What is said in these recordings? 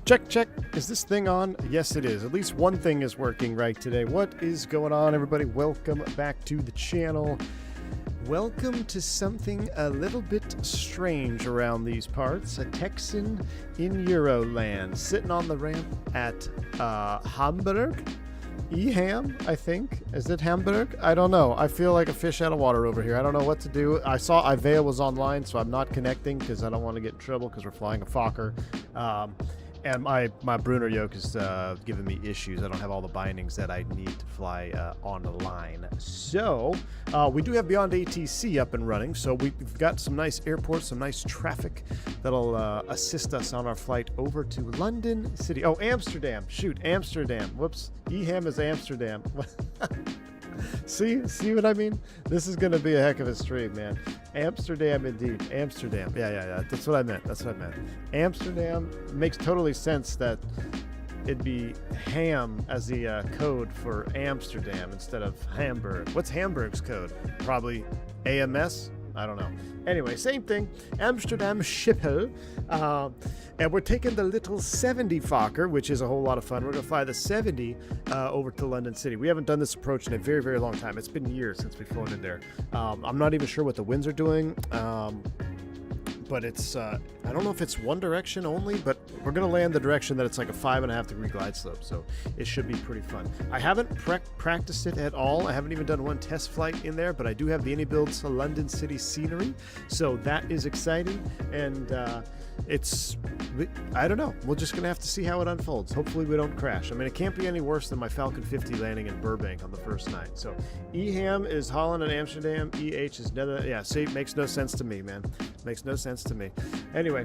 Check, check. Is this thing on? Yes, it is. At least one thing is working right today. What is going on, everybody? Welcome back to the channel. Welcome to something a little bit strange around these parts. A Texan in Euroland, sitting on the ramp at Hamburg. Eham, I think. Is it Hamburg? I don't know. I feel like a fish out of water over here. I don't know what to do. I saw Ivea was online, so I'm not connecting because I don't want to get in trouble because we're flying a Fokker. And my Brunner yoke is giving me issues. I don't have all the bindings that I need to fly on the line. So we do have Beyond ATC up and running. So we've got some nice airports, some nice traffic that'll assist us on our flight over to London City. Oh, Amsterdam. Shoot, Amsterdam. Whoops. Eham is Amsterdam. See what I mean? This is going to be a heck of a stream, man. Amsterdam, indeed. Amsterdam. Yeah. That's what I meant. Amsterdam makes totally sense that it'd be ham as the code for Amsterdam instead of Hamburg. What's Hamburg's code? Probably AMS? I don't know. Anyway, same thing. Amsterdam Schiphol. And we're taking the little 70 Fokker, which is a whole lot of fun. We're going to fly the 70 over to London City. We haven't done this approach in a very, very long time. It's been years since we've flown in there. I'm not even sure what the winds are doing. But it's, I don't know if it's one direction only, but we're going to land the direction that it's like a 5.5-degree glide slope, so it should be pretty fun. I haven't practiced it at all. I haven't even done one test flight in there, but I do have the AnyBuilds London City scenery, so that is exciting, and I don't know. We're just going to have to see how it unfolds. Hopefully we don't crash. I mean, it can't be any worse than my Falcon 50 landing in Burbank on the first night. So Eham is Holland and Amsterdam. EH is Netherlands. Yeah, see, makes no sense to me, man. Makes no sense to me. Anyway,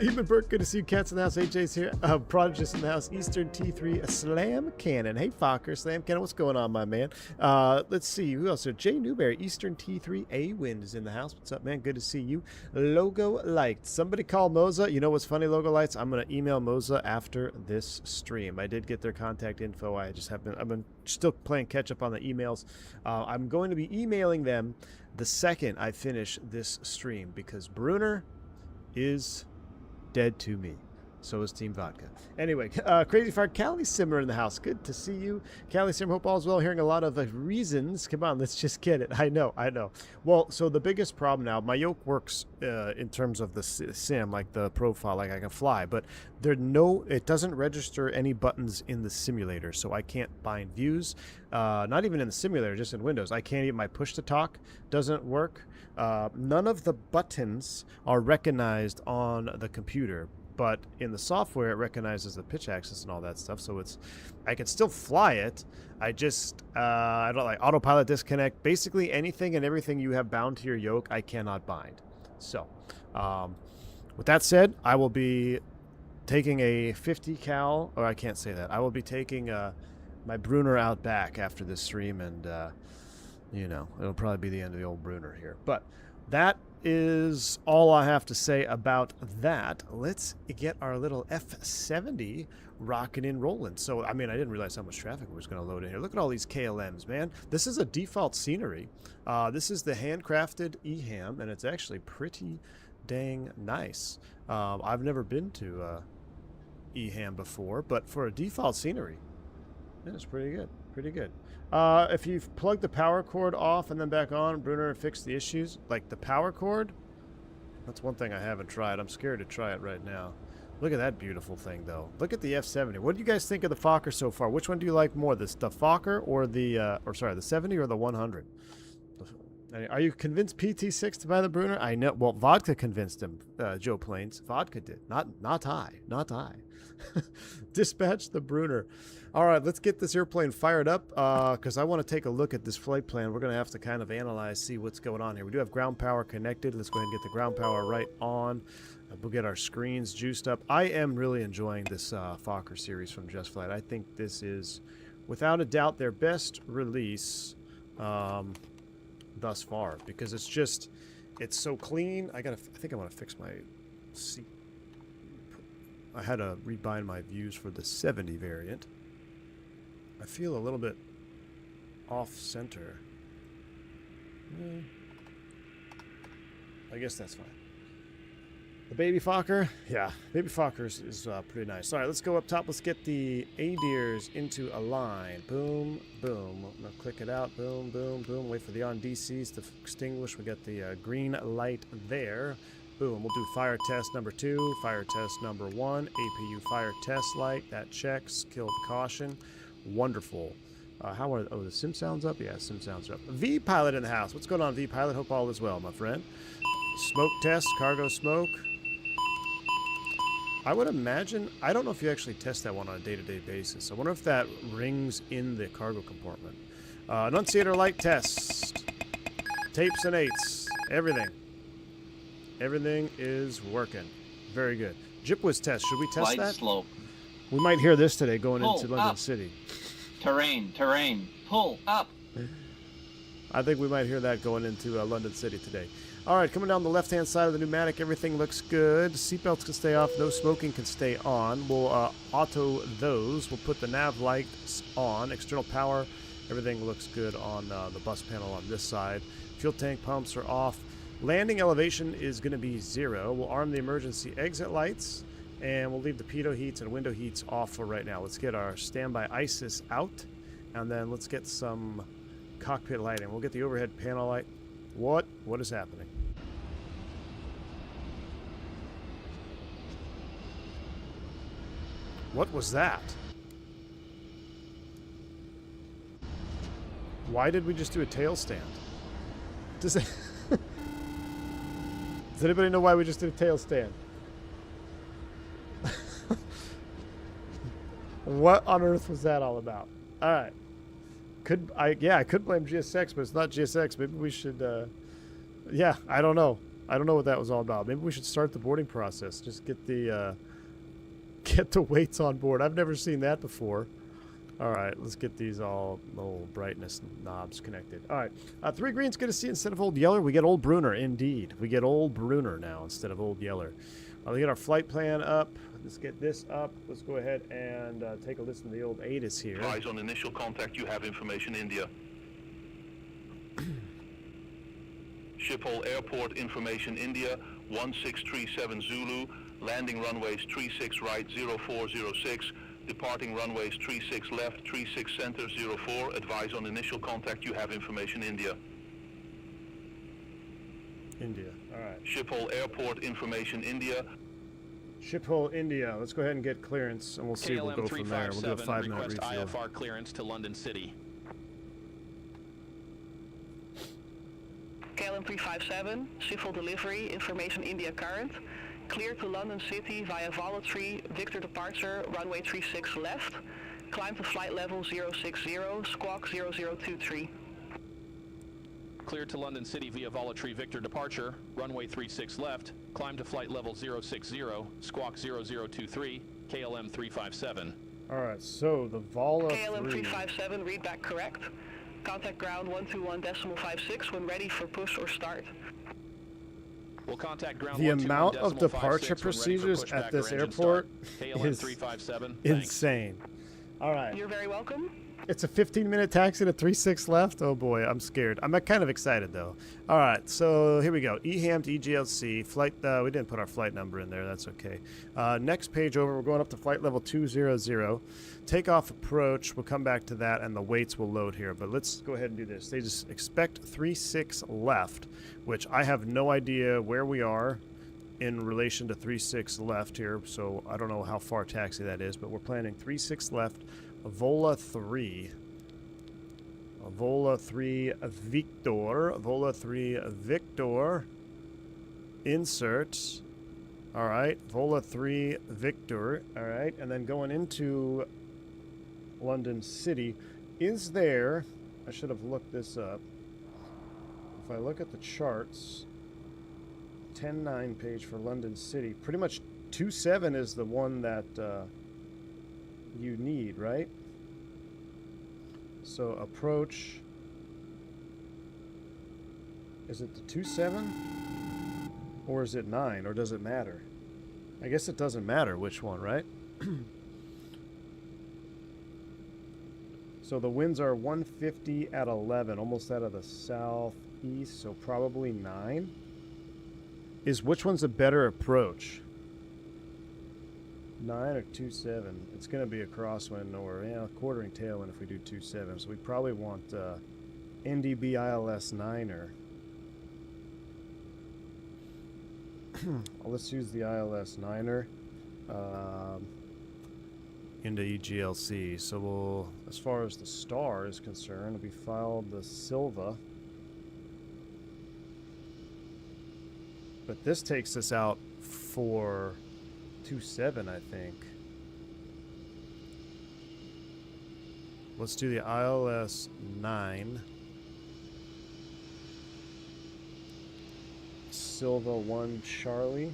Eben Burke, good to see you. Cats in the house. AJ's here. Prodigious in the house. Eastern T3, a Slam Cannon. Hey, Fokker, Slam Cannon. What's going on, my man? Let's see. Who else? So Jay Newberry, Eastern T3, A-Wind is in the house. What's up, man? Good to see you. Logo Lights. Somebody call Moza. You know what's funny, Logo Lights? I'm going to email Moza after this stream. I did get their contact info. I've been still playing catch up on the emails. I'm going to be emailing them the second I finish this stream because Brunner is dead to me. So is Team Vodka. Anyway, Crazy Fire, Callie Simmer in the house. Good to see you. Callie Simmer, hope all's well. Hearing a lot of reasons. Come on, let's just get it. I know. Well, so the biggest problem now, my yoke works in terms of the sim, like the profile, like I can fly, but it doesn't register any buttons in the simulator, so I can't bind views. Not even in the simulator, just in Windows. I can't even, my push to talk doesn't work. None of the buttons are recognized on the computer. But in the software, it recognizes the pitch axis and all that stuff. So I can still fly it. I don't like autopilot disconnect. Basically anything and everything you have bound to your yoke, I cannot bind. So with that said, I will be taking a 50 cal, or I can't say that. I will be taking my Brunner out back after this stream, and it'll probably be the end of the old Brunner here. But that is all I have to say about that. Let's get our little F70 rocking and rolling. So, I mean, I didn't realize how much traffic was going to load in here. Look at all these KLMs, man. This is a default scenery. This is the handcrafted Eham, and it's actually pretty dang nice. I've never been to Eham before, but for a default scenery, it's pretty good. Pretty good. If you've plugged the power cord off and then back on, Brunner, and fixed the issues, like the power cord, that's one thing I haven't tried. I'm scared to try it right now. Look at that beautiful thing, though. Look at the F70. What do you guys think of the Fokker so far? Which one do you like more, the Fokker or the 70 or the 100? Are you convinced PT6 to buy the Brunner? I know. Well, Vodka convinced him, Joe Plains. Vodka did. Not I. Dispatch the Brunner. All right, let's get this airplane fired up because I want to take a look at this flight plan. We're going to have to kind of analyze, see what's going on here. We do have ground power connected. Let's go ahead and get the ground power right on. We'll get our screens juiced up. I am really enjoying this Fokker series from Just Flight. I think this is, without a doubt, their best release thus far because it's so clean. I think I want to fix my seat. I had to rebind my views for the 70 variant. I feel a little bit off center. I guess that's fine. The baby Fokker, yeah, baby Fokker is pretty nice. All right, let's go up top. Let's get the ADIRs into a line. Boom, boom. I'm gonna click it out. Boom, boom, boom. Wait for the on DCs to extinguish. We got the green light there. Boom. We'll do fire test number 2, fire test number 1, APU fire test light. That checks. Killed caution. Wonderful. How are the sim sounds up? Yeah, sim sounds are up. V pilot in the house. What's going on, V pilot? Hope all is well, my friend. Smoke test, cargo smoke. I would imagine, I don't know if you actually test that one on a day-to-day basis. I wonder if that rings in the cargo compartment. Annunciator light test. Tapes and 8s. Everything. Everything is working. Very good. JIPWIS test. Should we test Light that? slope. We might hear this today going Pull into London up. City. Terrain. Pull up. I think we might hear that going into London City today. All right, coming down the left-hand side of the pneumatic, everything looks good. Seatbelts can stay off. No smoking can stay on. We'll auto those. We'll put the nav lights on. External power, everything looks good on the bus panel on this side. Fuel tank pumps are off. Landing elevation is going to be 0. We'll arm the emergency exit lights, and we'll leave the pitot heats and window heats off for right now. Let's get our standby ISIS out, and then let's get some cockpit lighting. We'll get the overhead panel light. What is happening? What was that? Why did we just do a tail stand? Does anybody know why we just did a tail stand? What on earth was that all about? All right. I could blame GSX, but it's not GSX. Maybe we should yeah, I don't know. I don't know what that was all about. Maybe we should start the boarding process. Just get the weights on board. I've never seen that before. All right, let's get these all little brightness knobs connected. All right, 3 green's good to see instead of old Yeller. We get old Bruner, indeed. We get old Bruner now instead of old Yeller. Let's get our flight plan up. Let's get this up. Let's go ahead and take a listen to the old ATIS here. Eyes on initial contact. You have information, India. Schiphol Airport information, India. 1637 Zulu. Landing runways 36 right, 0406. Departing runways 36 left, 36 center, 04. Advise on initial contact. You have information, India. India. All right. Schiphol Airport information, India. Schiphol, India. Let's go ahead and get clearance, and we'll see. KLM We'll go from there. We'll do a 5-minute request refuel. IFR clearance to London City. KLM 357, Schiphol delivery, information India current. Clear to London City via Violates, Victor departure, runway 36 left. Climb to flight level 060, squawk 0023. Clear to London City via Violates Victor departure, runway 36 left. Climb to flight level 060, squawk 0023, KLM 357. All right, so the Vala KLM 3. 357, read back correct. Contact ground 121.56 when ready for push or start. We'll contact ground The amount of 121.56 departure when ready for procedures pushback at this or engine airport start. KLM is 357, thanks. insane. All right. You're very welcome. It's a 15-minute taxi to 36 left. Oh boy, I'm scared. I'm kind of excited though. All right, so here we go. EHAM to EGLC flight. We didn't put our flight number in there. That's okay. Next page over. We're going up to flight level 200. Takeoff approach. We'll come back to that, and the weights will load here. But let's go ahead and do this. They just expect 36 left, which I have no idea where we are in relation to 36 left here. So I don't know how far taxi that is, but we're planning 36 left. Vola 3. Vola 3 Victor. Vola 3 Victor. Insert. All right. Vola 3 Victor. All right. And then going into London City. Is there... I should have looked this up. If I look at the charts... 10.9 page for London City. Pretty much 2.7 is the one that... you need, right? So approach, is it the 2.7 or is it 9, or does it matter? I guess it doesn't matter which one, right? So the winds are 150 at 11, almost out of the southeast, so probably 9. is which one's a better approach? 9 or 2-7? It's going to be a crosswind or quartering tailwind if we do 2-7. So we probably want NDB ILS 9er. Let's use the ILS 9er into EGLC. So we'll, as far as the star is concerned, we filed the Silva. But this takes us out for 2-7, I think. Let's do the ILS 9. Silva 1 Charlie.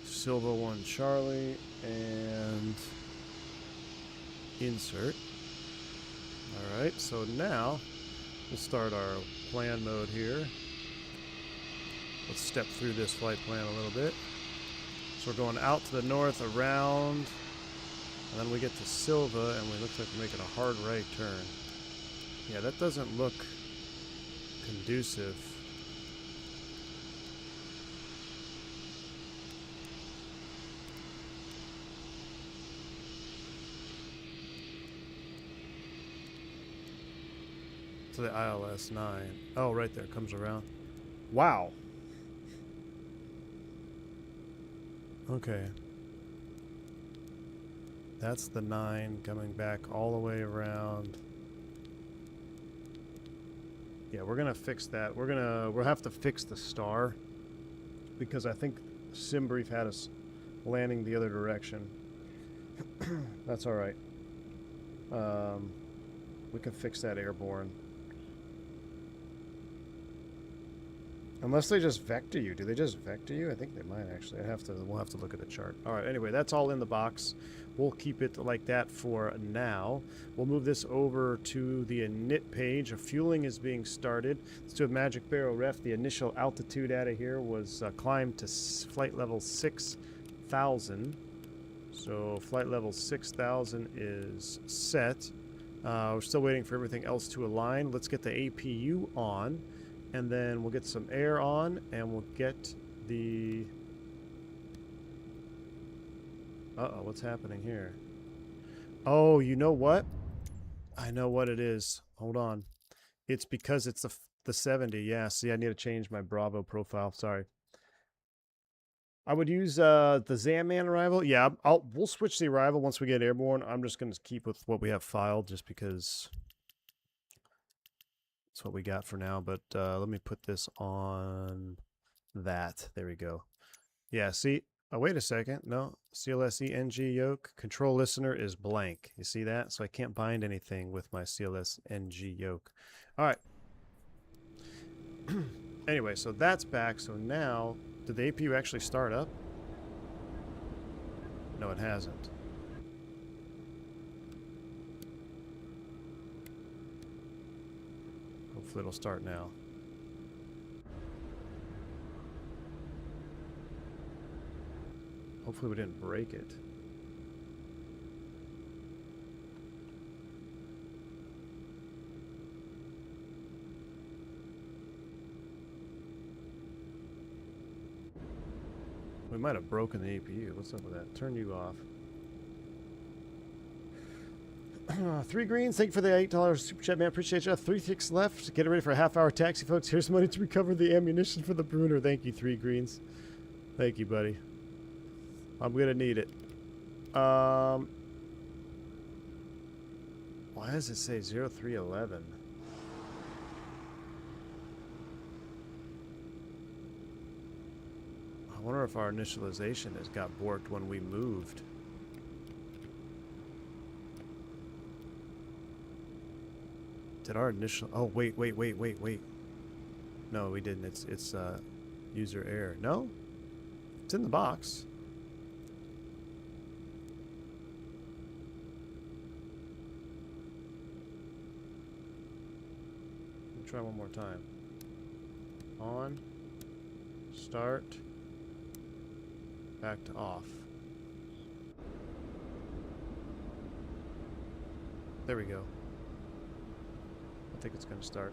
Silva 1 Charlie and insert. Alright, so now we'll start our plan mode here. Let's step through this flight plan a little bit. So we're going out to the north, around, and then we get to Silva, and we look like we're making a hard right turn. Yeah, that doesn't look conducive. To the ILS 9. Oh, right there, comes around. Wow. Okay. That's the 9 coming back all the way around. Yeah, we're gonna fix that. We'll have to fix the star because I think SimBrief had us landing the other direction. That's all right. We can fix that airborne. Unless they just vector you. Do they just vector you? I think they might actually. We'll have to look at the chart. All right, anyway, that's all in the box. We'll keep it like that for now. We'll move this over to the init page. A fueling is being started. Let's do a magic barrel ref. The initial altitude out of here was climbed to flight level 6,000. So flight level 6,000 is set. We're still waiting for everything else to align. Let's get the APU on. And then we'll get some air on, and we'll get the... Uh-oh, what's happening here? Oh, you know what? I know what it is. Hold on. It's because it's the 70. Yeah, see, I need to change my Bravo profile. Sorry. I would use the Zamman arrival. Yeah, we'll switch the arrival once we get airborne. I'm just going to keep with what we have filed just because... that's what we got for now, but let me put this on that. There we go. Yeah, see? Oh, wait a second. No. CLSE NG yoke. Control listener is blank. You see that? So I can't bind anything with my CLS NG yoke. All right. Anyway, so that's back. So now, did the APU actually start up? No, it hasn't. Hopefully it'll start now. Hopefully we didn't break it. We might have broken the APU. What's up with that? Turn you off. 3 greens. Thank you for the $8 super chat, man. Appreciate you. 3 ticks left. Get ready for a half-hour taxi, folks. Here's money to recover the ammunition for the Bruner. Thank you, 3 greens. Thank you, buddy. I'm gonna need it. Why does it say 0311? I wonder if our initialization has got borked when we moved. Did our initial... oh, wait. No, we didn't. It's user error. No? It's in the box. Let me try one more time. On. Start. Back to off. There we go. I think it's going to start.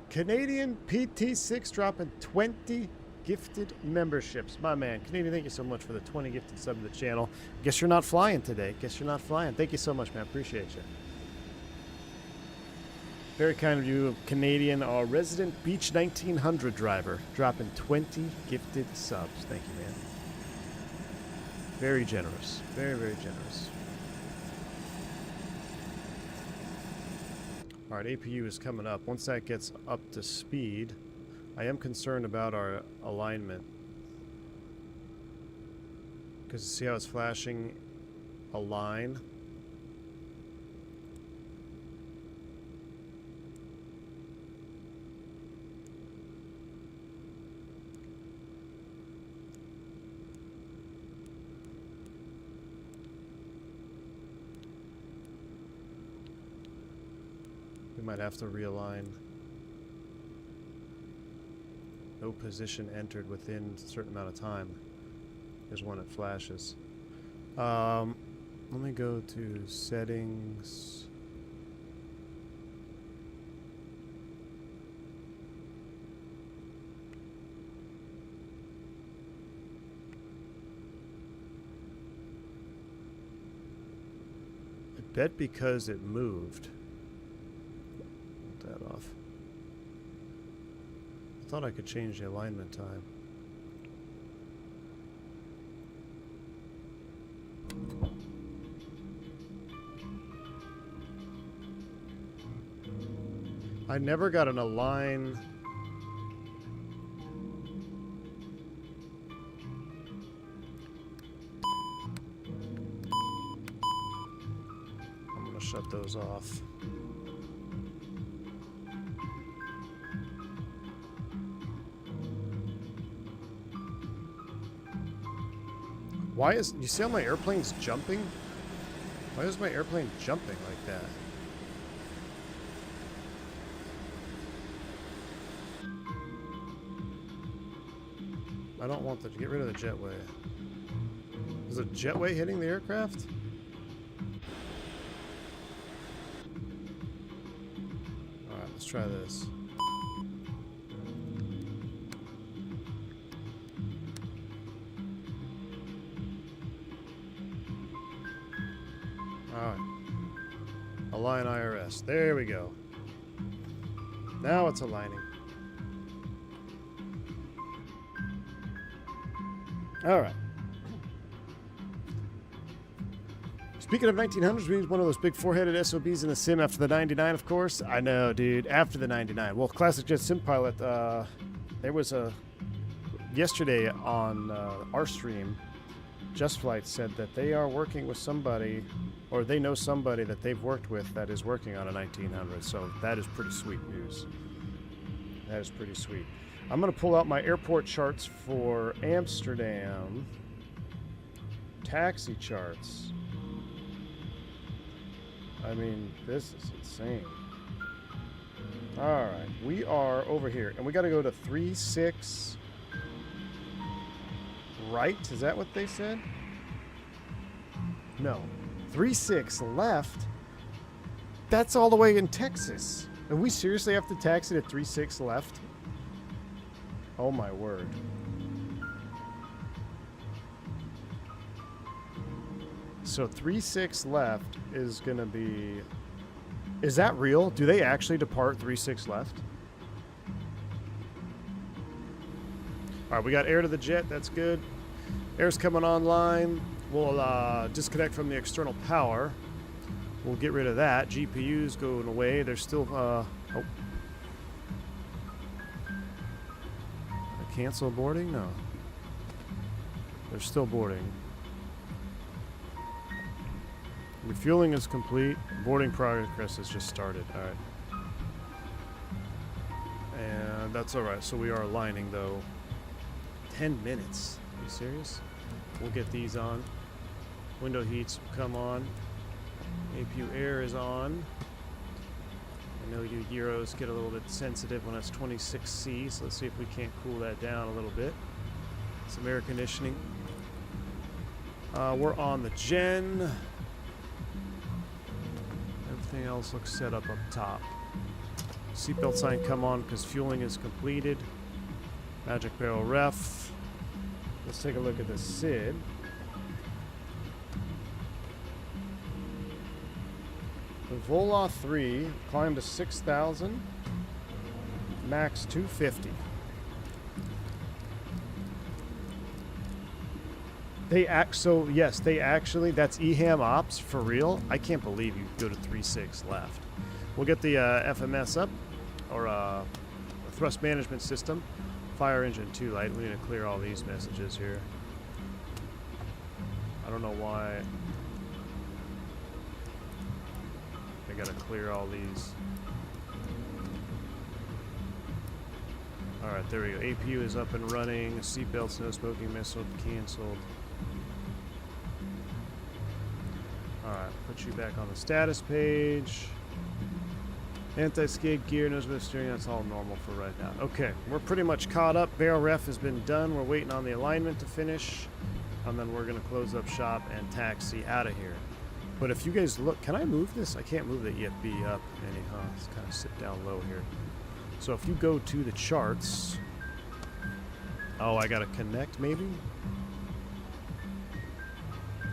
Canadian PT6 dropping 20 gifted memberships. My man, Canadian, thank you so much for the 20 gifted sub to the channel. Guess you're not flying today. Guess you're not flying. Thank you so much, man. Appreciate you. Very kind of you, Canadian, resident Beach 1900 driver, dropping 20 gifted subs. Thank you, man. Very generous. Very, very generous. All right, APU is coming up. Once that gets up to speed, I am concerned about our alignment. Because you see how it's flashing a line? We might have to realign. No position entered within a certain amount of time is when it flashes. Let me go to settings. I bet because it moved. That off. I thought I could change the alignment time. I never got an align. I'm gonna shut those off. Why is, you see how my airplane's jumping? Why is my airplane jumping like that? I don't want to get rid of the jetway. Is the jetway hitting the aircraft? Alright, let's try this. Alright. Align IRS. There we go. Now it's aligning. Alright. Speaking of 1900s, we need one of those big four-headed SOPs in the sim after the 99, of course. I know, dude. After the 99. Well, Classic Jet Sim Pilot, there was a... Yesterday on our stream, Just Flight said that they are working with somebody, or they know somebody that they've worked with that is working on a 1900. So that is pretty sweet news. That is pretty sweet. I'm going to pull out my airport charts for Amsterdam. Taxi charts. I mean, this is insane. Alright, we are over here. And we got to go to 36 right. Is that what they said? No. 36 left? That's all the way in Texas. And we seriously have to taxi to 36 left? Oh my word. So 36 left is gonna be... Is that real? Do they actually depart 36 left? Alright, we got air to the jet, that's good. Air's coming online. We'll disconnect from the external power. We'll get rid of that. GPU's going away. They're still... oh. Cancel boarding? No. They're still boarding. Refueling is complete. Boarding progress has just started. Alright. And that's alright. So we are aligning though. 10 minutes. Are you serious? We'll get these on. Window heats come on. APU air is on. I know you Euros get a little bit sensitive when it's 26C, so let's see if we can't cool that down a little bit. Some air conditioning. We're on the gen. Everything else looks set up top. Seatbelt sign come on because fueling is completed. Magic barrel ref. Let's take a look at the SID. The Vola 3 climbed to 6,000. Max 250. Yes, they actually, that's EHAM ops for real. I can't believe you go to 3.6 left. We'll get the FMS up, or thrust management system. Fire engine 2 light. We need to clear all these messages here. I don't know why. I gotta clear all these. Alright, there we go. APU is up and running. Seatbelts, no smoking, missile canceled. Alright, put you back on the status page. Anti-skid gear, nose wheel steering, that's all normal for right now. Okay, we're pretty much caught up. Barrel ref has been done. We're waiting on the alignment to finish. And then we're going to close up shop and taxi out of here. But if you guys look, can I move this? I can't move the EFB up any, huh? Let's kind of sit down low here. So if you go to the charts. Oh, I got to connect maybe?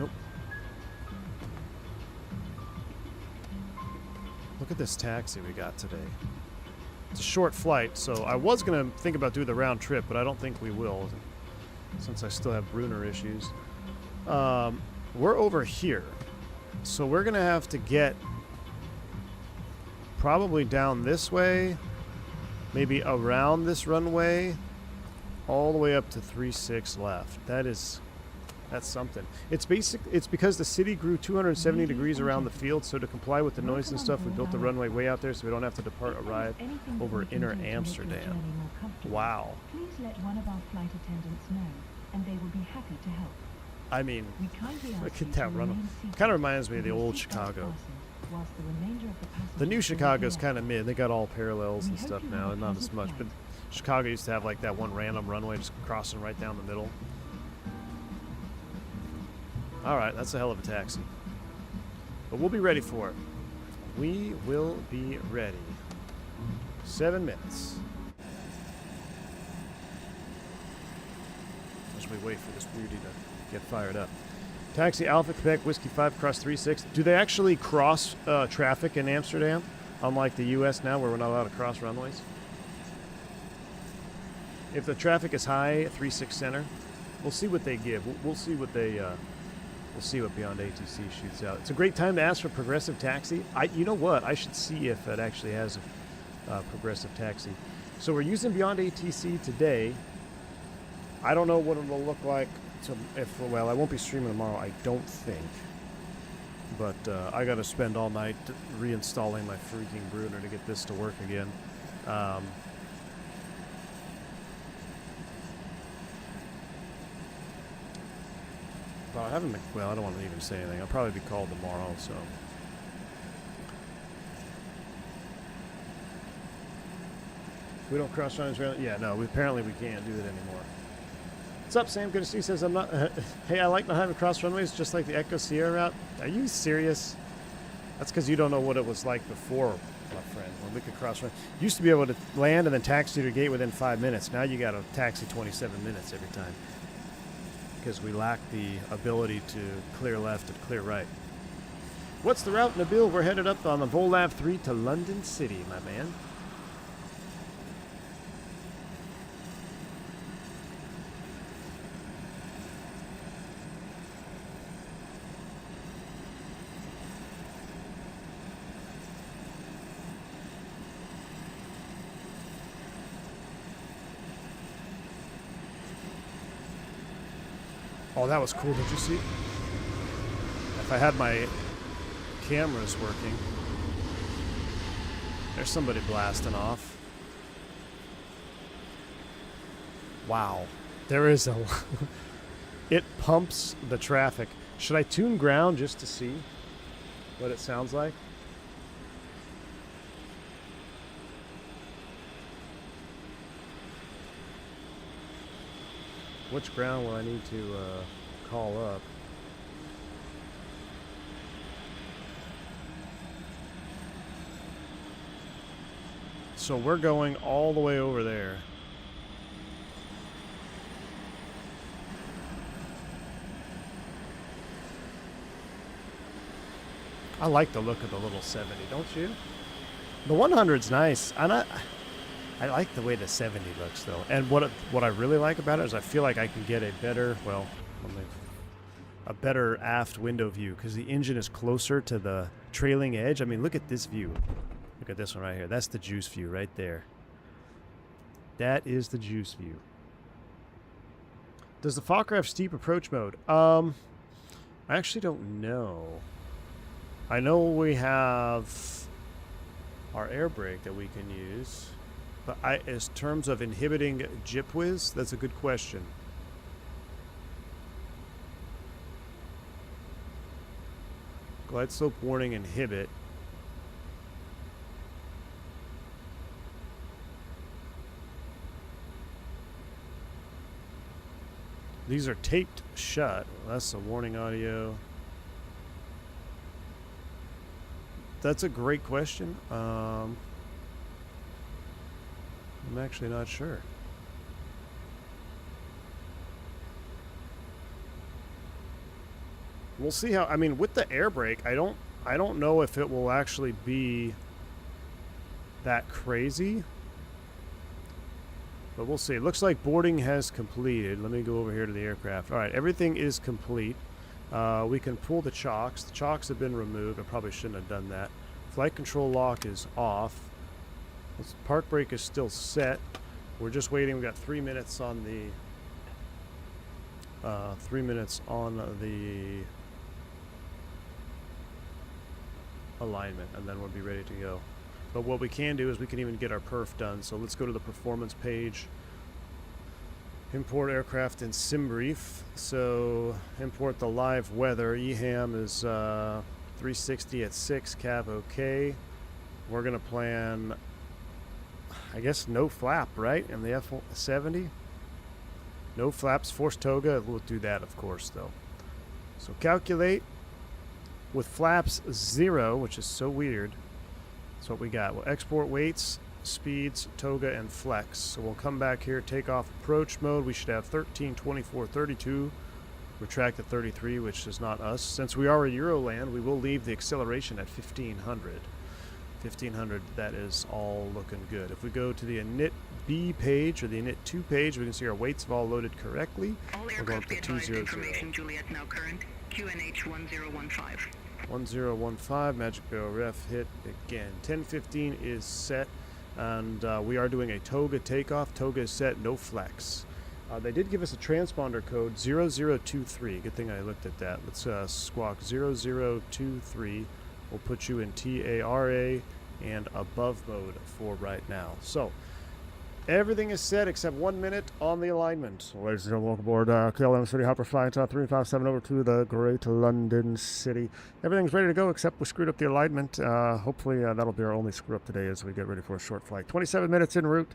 Nope. Look at this taxi we got today. It's a short flight, so I was going to think about doing the round trip, but I don't think we will, since I still have Brunner issues. We're over here, so we're going to have to get probably down this way, maybe around this runway, all the way up to 3.6 left. That's something. It's because the city grew 270 degrees around the field, so to comply with the noise and stuff, we built the runway way out there so we don't have to arrive over inner Amsterdam. Wow. Please let one of our flight attendants know, and they will be happy to help. I mean, look at that runway. Kind of reminds me of the old Chicago. The new Chicago's kind of mid. They got all parallels and stuff now, and not as much. But Chicago used to have like that one random runway just crossing right down the middle. Alright, that's a hell of a taxi. But we'll be ready for it. We will be ready. 7 minutes. As we wait for this beauty to get fired up. Taxi Alpha Quebec Whiskey 5 cross 36. Do they actually cross traffic in Amsterdam? Unlike the US now where we're not allowed to cross runways? If the traffic is high at 36 center, we'll see what they give. We'll see what they... We'll see what Beyond ATC shoots out. It's a great time to ask for Progressive Taxi. You know what? I should see if it actually has a Progressive Taxi. So we're using Beyond ATC today. I don't know what it will look like. Well, I won't be streaming tomorrow, I don't think. But I got to spend all night reinstalling my freaking Brunner to get this to work again. But I haven't been, well, I don't want to even say anything. I'll probably be called tomorrow, so. We don't cross runners around. Yeah, no, apparently we can't do it anymore. What's up, Sam? Good to see you. Says, I'm not. Hey, I like not having cross runways just like the Echo Sierra route. Are you serious? That's because you don't know what it was like before, my friend, when we could cross run. Used to be able to land and then taxi to your gate within 5 minutes. Now you got to taxi 27 minutes every time. Because we lack the ability to clear left and clear right. What's the route, Nabil? We're headed up on the Volav 3 to London City, my man. Oh, that was cool. Did you see? If I had my cameras working. There's somebody blasting off. Wow. There is a... It pumps the traffic. Should I tune ground just to see what it sounds like? Which ground will I need to call up? So we're going all the way over there. I like the look of the little 70, don't you? The 100's nice. I like the way the 70 looks, though. And what I really like about it is I feel like I can get a better, well, a better aft window view because the engine is closer to the trailing edge. I mean, look at this view. Look at this one right here. That's the juice view right there. That is the juice view. Does the Fokker have steep approach mode? I actually don't know. I know we have our air brake that we can use, but as terms of inhibiting jip whiz, that's a good question. Glide slope warning inhibit. These are taped shut. Well, that's a warning audio. That's a great question. I'm actually not sure. We'll see how. I mean, with the air brake, I don't know if it will actually be that crazy. But we'll see. It looks like boarding has completed. Let me go over here to the aircraft. All right, everything is complete. We can pull the chocks. The chocks have been removed. I probably shouldn't have done that. Flight control lock is off. This park brake is still set. We're just waiting. We got 3 minutes on the 3 minutes on the alignment, and then we'll be ready to go. But what we can do is we can even get our perf done. So let's go to the performance page. Import aircraft in SimBrief. So import the live weather. EHAM is 360 at 6, cav OK. We're going to plan, I guess, no flap, right? In the F70. No flaps, force Toga. We'll do that, of course, though. So calculate with flaps 0, which is so weird. That's what we got. We'll export weights, speeds, Toga, and flex. So we'll come back here, take off approach mode. We should have 13, 24, 32. Retract at 33, which is not us. Since we are a Euroland, we will leave the acceleration at 1500. 1500, that is all looking good. If we go to the init B page or the init 2 page, we can see our weights have all loaded correctly. We're going up to 200. Information Juliet now current. QNH 1015. 1015, Magic Barrel Ref hit again. 1015 is set, and we are doing a Toga takeoff. Toga is set, no flex. They did give us a transponder code 0023. Good thing I looked at that. Let's squawk 0023. We'll put you in TARA and above mode for right now. So everything is set except 1 minute on the alignment. Ladies and gentlemen, welcome aboard KLM City Hopper Flight 357 over to the Great London City. Everything's ready to go except we screwed up the alignment. Hopefully that'll be our only screw up today as we get ready for a short flight. 27 minutes en route.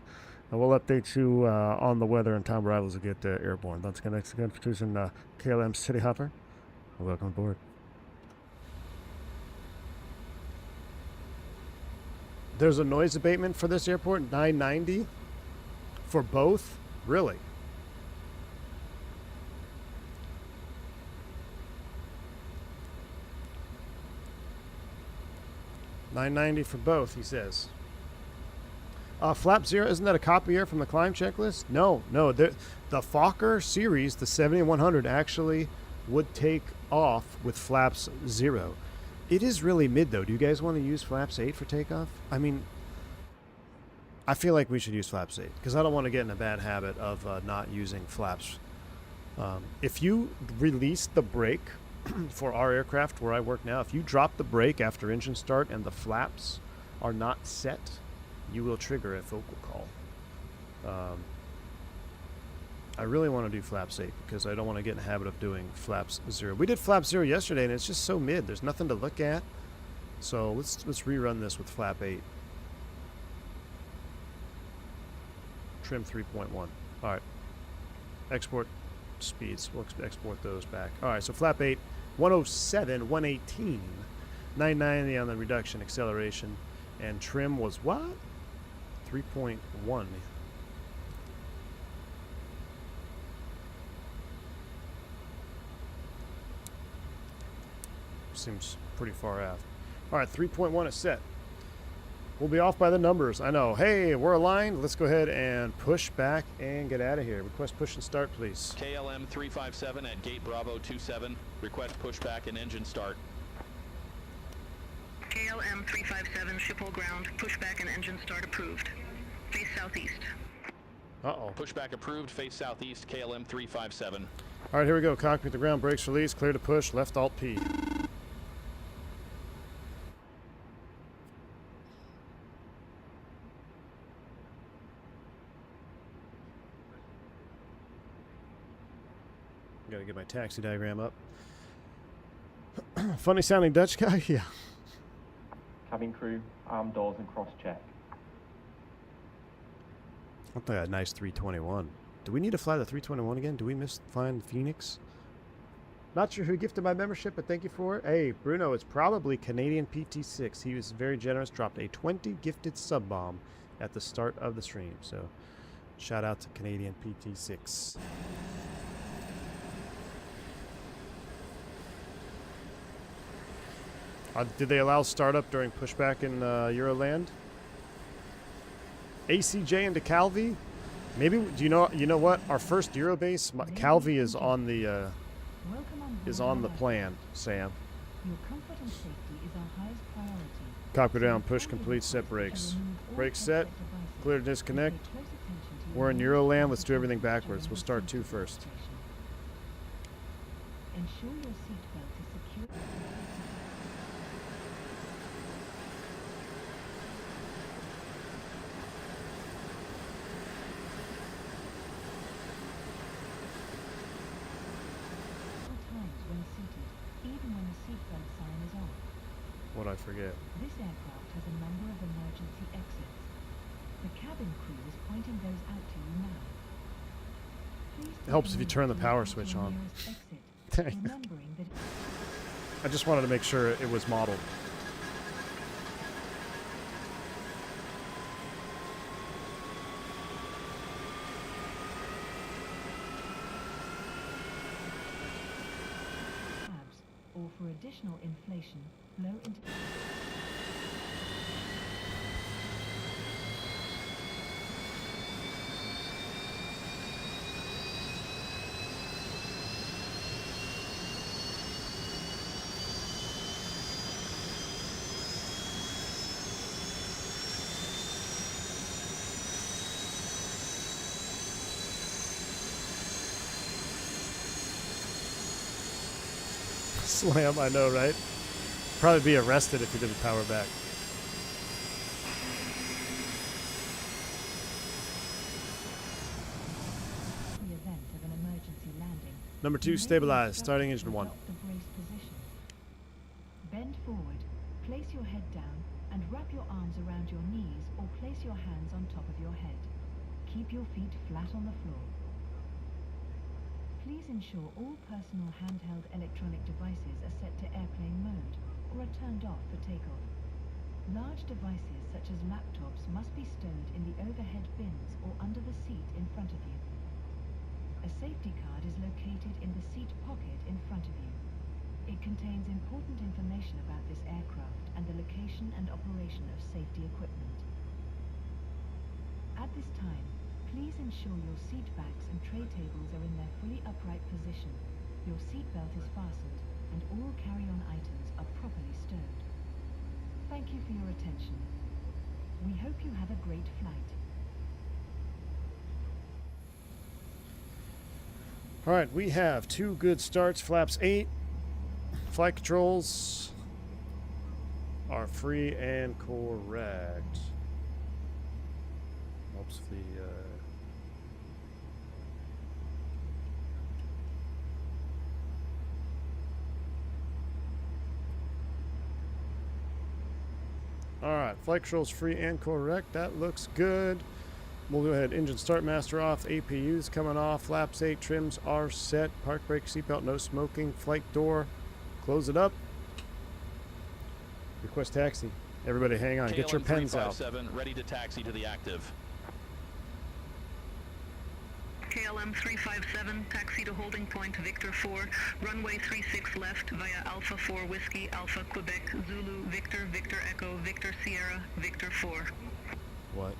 And we'll update you on the weather and time arrivals to get airborne. Once again, thanks again for choosing KLM City Hopper. Welcome aboard. There's a noise abatement for this airport, 990 for both? Really? $990 for both, he says. Flap 0, isn't that a copy here from the climb checklist? No. The Fokker series, the 7100, actually would take off with flaps 0. It is really mid, though. Do you guys want to use flaps 8 for takeoff? I mean, I feel like we should use flaps 8 because I don't want to get in a bad habit of not using flaps. If you release the brake for our aircraft where I work now, if you drop the brake after engine start and the flaps are not set, you will trigger a focal call. I really want to do flaps 8 because I don't want to get in the habit of doing flaps 0. We did flaps 0 yesterday and it's just so mid. There's nothing to look at. So let's rerun this with flap 8. Trim 3.1. All right. Export speeds. We'll export those back. All right, so flap 8, 107, 118, 990 on the reduction acceleration. And trim was what? 3.1. Seems pretty far out. All right, 3.1 is set. We'll be off by the numbers. I know. Hey, we're aligned. Let's go ahead and push back and get out of here. Request push and start, please. KLM 357 at gate Bravo 27. Request pushback and engine start. KLM 357, ship hold ground, pushback and engine start approved. Face southeast. Uh-oh. Pushback approved. Face southeast. KLM 357. All right, here we go. Cockpit to ground, brakes released, clear to push, left alt P. Gotta get my taxi diagram up. Funny sounding Dutch guy? Yeah. Cabin crew, arm doors and cross check. Looked like a nice 321. Do we need to fly the 321 again? Do we miss flying the Phoenix? Not sure who gifted my membership, but thank you for it. Hey, Bruno, it's probably Canadian PT6. He was very generous, dropped a 20 gifted sub bomb at the start of the stream. So, shout out to Canadian PT6. Did they allow startup during pushback in Euroland? ACJ into Calvi? Maybe, do you know what? Our first Eurobase, Calvi is on the plan, Sam. Your comfort and safety is our highest priority. Cockpit down, push complete, set brakes. Brakes set, clear to disconnect. We're in Euroland, let's do everything backwards. We'll start 2 first. Ensure your seatbelt is secure. What'd I forget? This aircraft has a number of emergency exits. The cabin crew is pointing those out to you now. Please It helps if you turn the power switch on. Dang. Remembering that I just wanted to make sure it was modeled. or for additional inflation, blow into... Slam, I know, right? Probably be arrested if you didn't power back. The event of an emergency landing. Number 2, stabilize. Starting engine 1. The brace position. Bend forward, place your head down, and wrap your arms around your knees or place your hands on top of your head. Keep your feet flat on the floor. Please ensure all personal handheld electronic devices are set to airplane mode or are turned off for takeoff. Large devices such as laptops must be stowed in the overhead bins or under the seat in front of you. A safety card is located in the seat pocket in front of you. It contains important information about this aircraft and the location and operation of safety equipment. At this time, please ensure your seat backs and tray tables are in their fully upright position, your seatbelt is fastened, and all carry-on items are properly stowed. Thank you for your attention. We hope you have a great flight. Alright, we have 2 good starts. Flaps 8. Flight controls are free and correct. Helps the... Alright, flight controls free and correct. That looks good. We'll go ahead. Engine start master off. APU's coming off. Flaps 8. Trims are set. Park brake, seatbelt, no smoking. Flight door. Close it up. Request taxi. Everybody hang on. Get your KLM pens out. 357 ready to taxi to the active. KLM 357, taxi to holding point Victor 4, runway 36 left via Alpha 4 Whiskey, Alpha Quebec, Zulu, Victor, Victor Echo, Victor Sierra, Victor 4. What?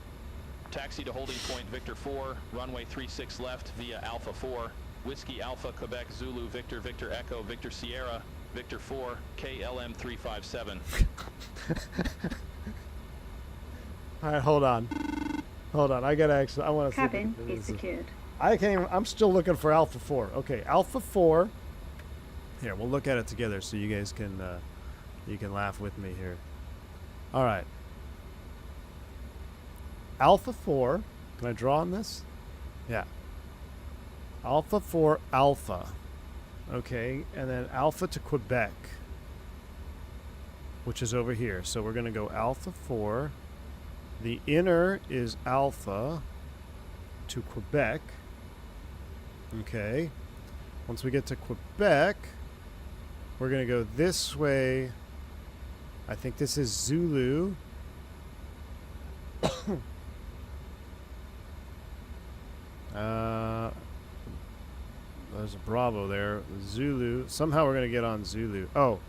Taxi to holding point Victor 4, runway 36 left via Alpha 4, Whiskey Alpha Quebec Zulu Victor Victor Echo Victor Sierra Victor 4 KLM 357. All right, hold on. I gotta actually. I want to. Cabin is secured. I can't even. I'm still looking for Alpha 4. Okay, Alpha 4. Here, we'll look at it together so you guys can you can laugh with me here. All right. Alpha 4. Can I draw on this? Yeah. Alpha 4 Alpha. Okay, and then Alpha to Quebec, which is over here. So we're going to go Alpha 4. The inner is Alpha to Quebec. Okay. Once we get to Quebec, we're going to go this way. I think this is Zulu. There's a Bravo there. Zulu. Somehow we're going to get on Zulu. Oh,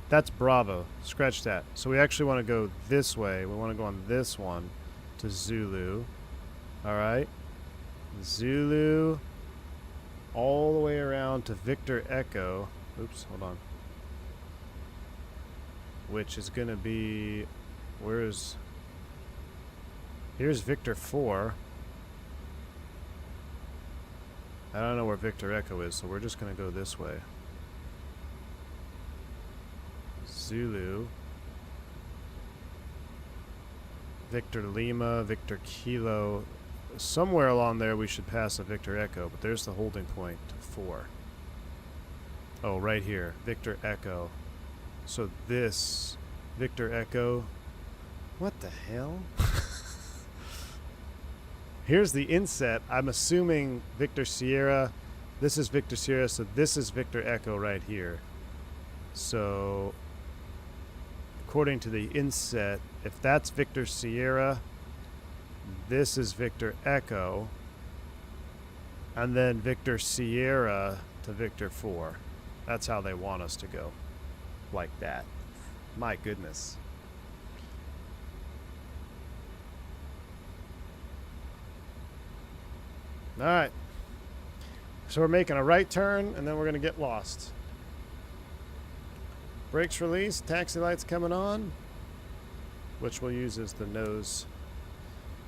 that's Bravo. Scratch that. So we actually want to go this way. We want to go on this one to Zulu. All right. Zulu. All the way around to Victor Echo. Oops, hold on. Which is going to be... Here's Victor 4. I don't know where Victor Echo is, so we're just going to go this way. Zulu. Victor Lima, Victor Kilo. Somewhere along there we should pass a Victor Echo, but there's the holding point, 4. Oh, right here. Victor Echo. So this, Victor Echo. What the hell? Here's the inset. I'm assuming Victor Sierra. This is Victor Sierra, so this is Victor Echo right here. So, according to the inset, if that's Victor Sierra, this is Victor Echo, and then Victor Sierra to Victor 4. That's how they want us to go. Like that. My goodness. Alright. So we're making a right turn, and then we're going to get lost. Brakes released, taxi lights coming on, which we'll use as the nose.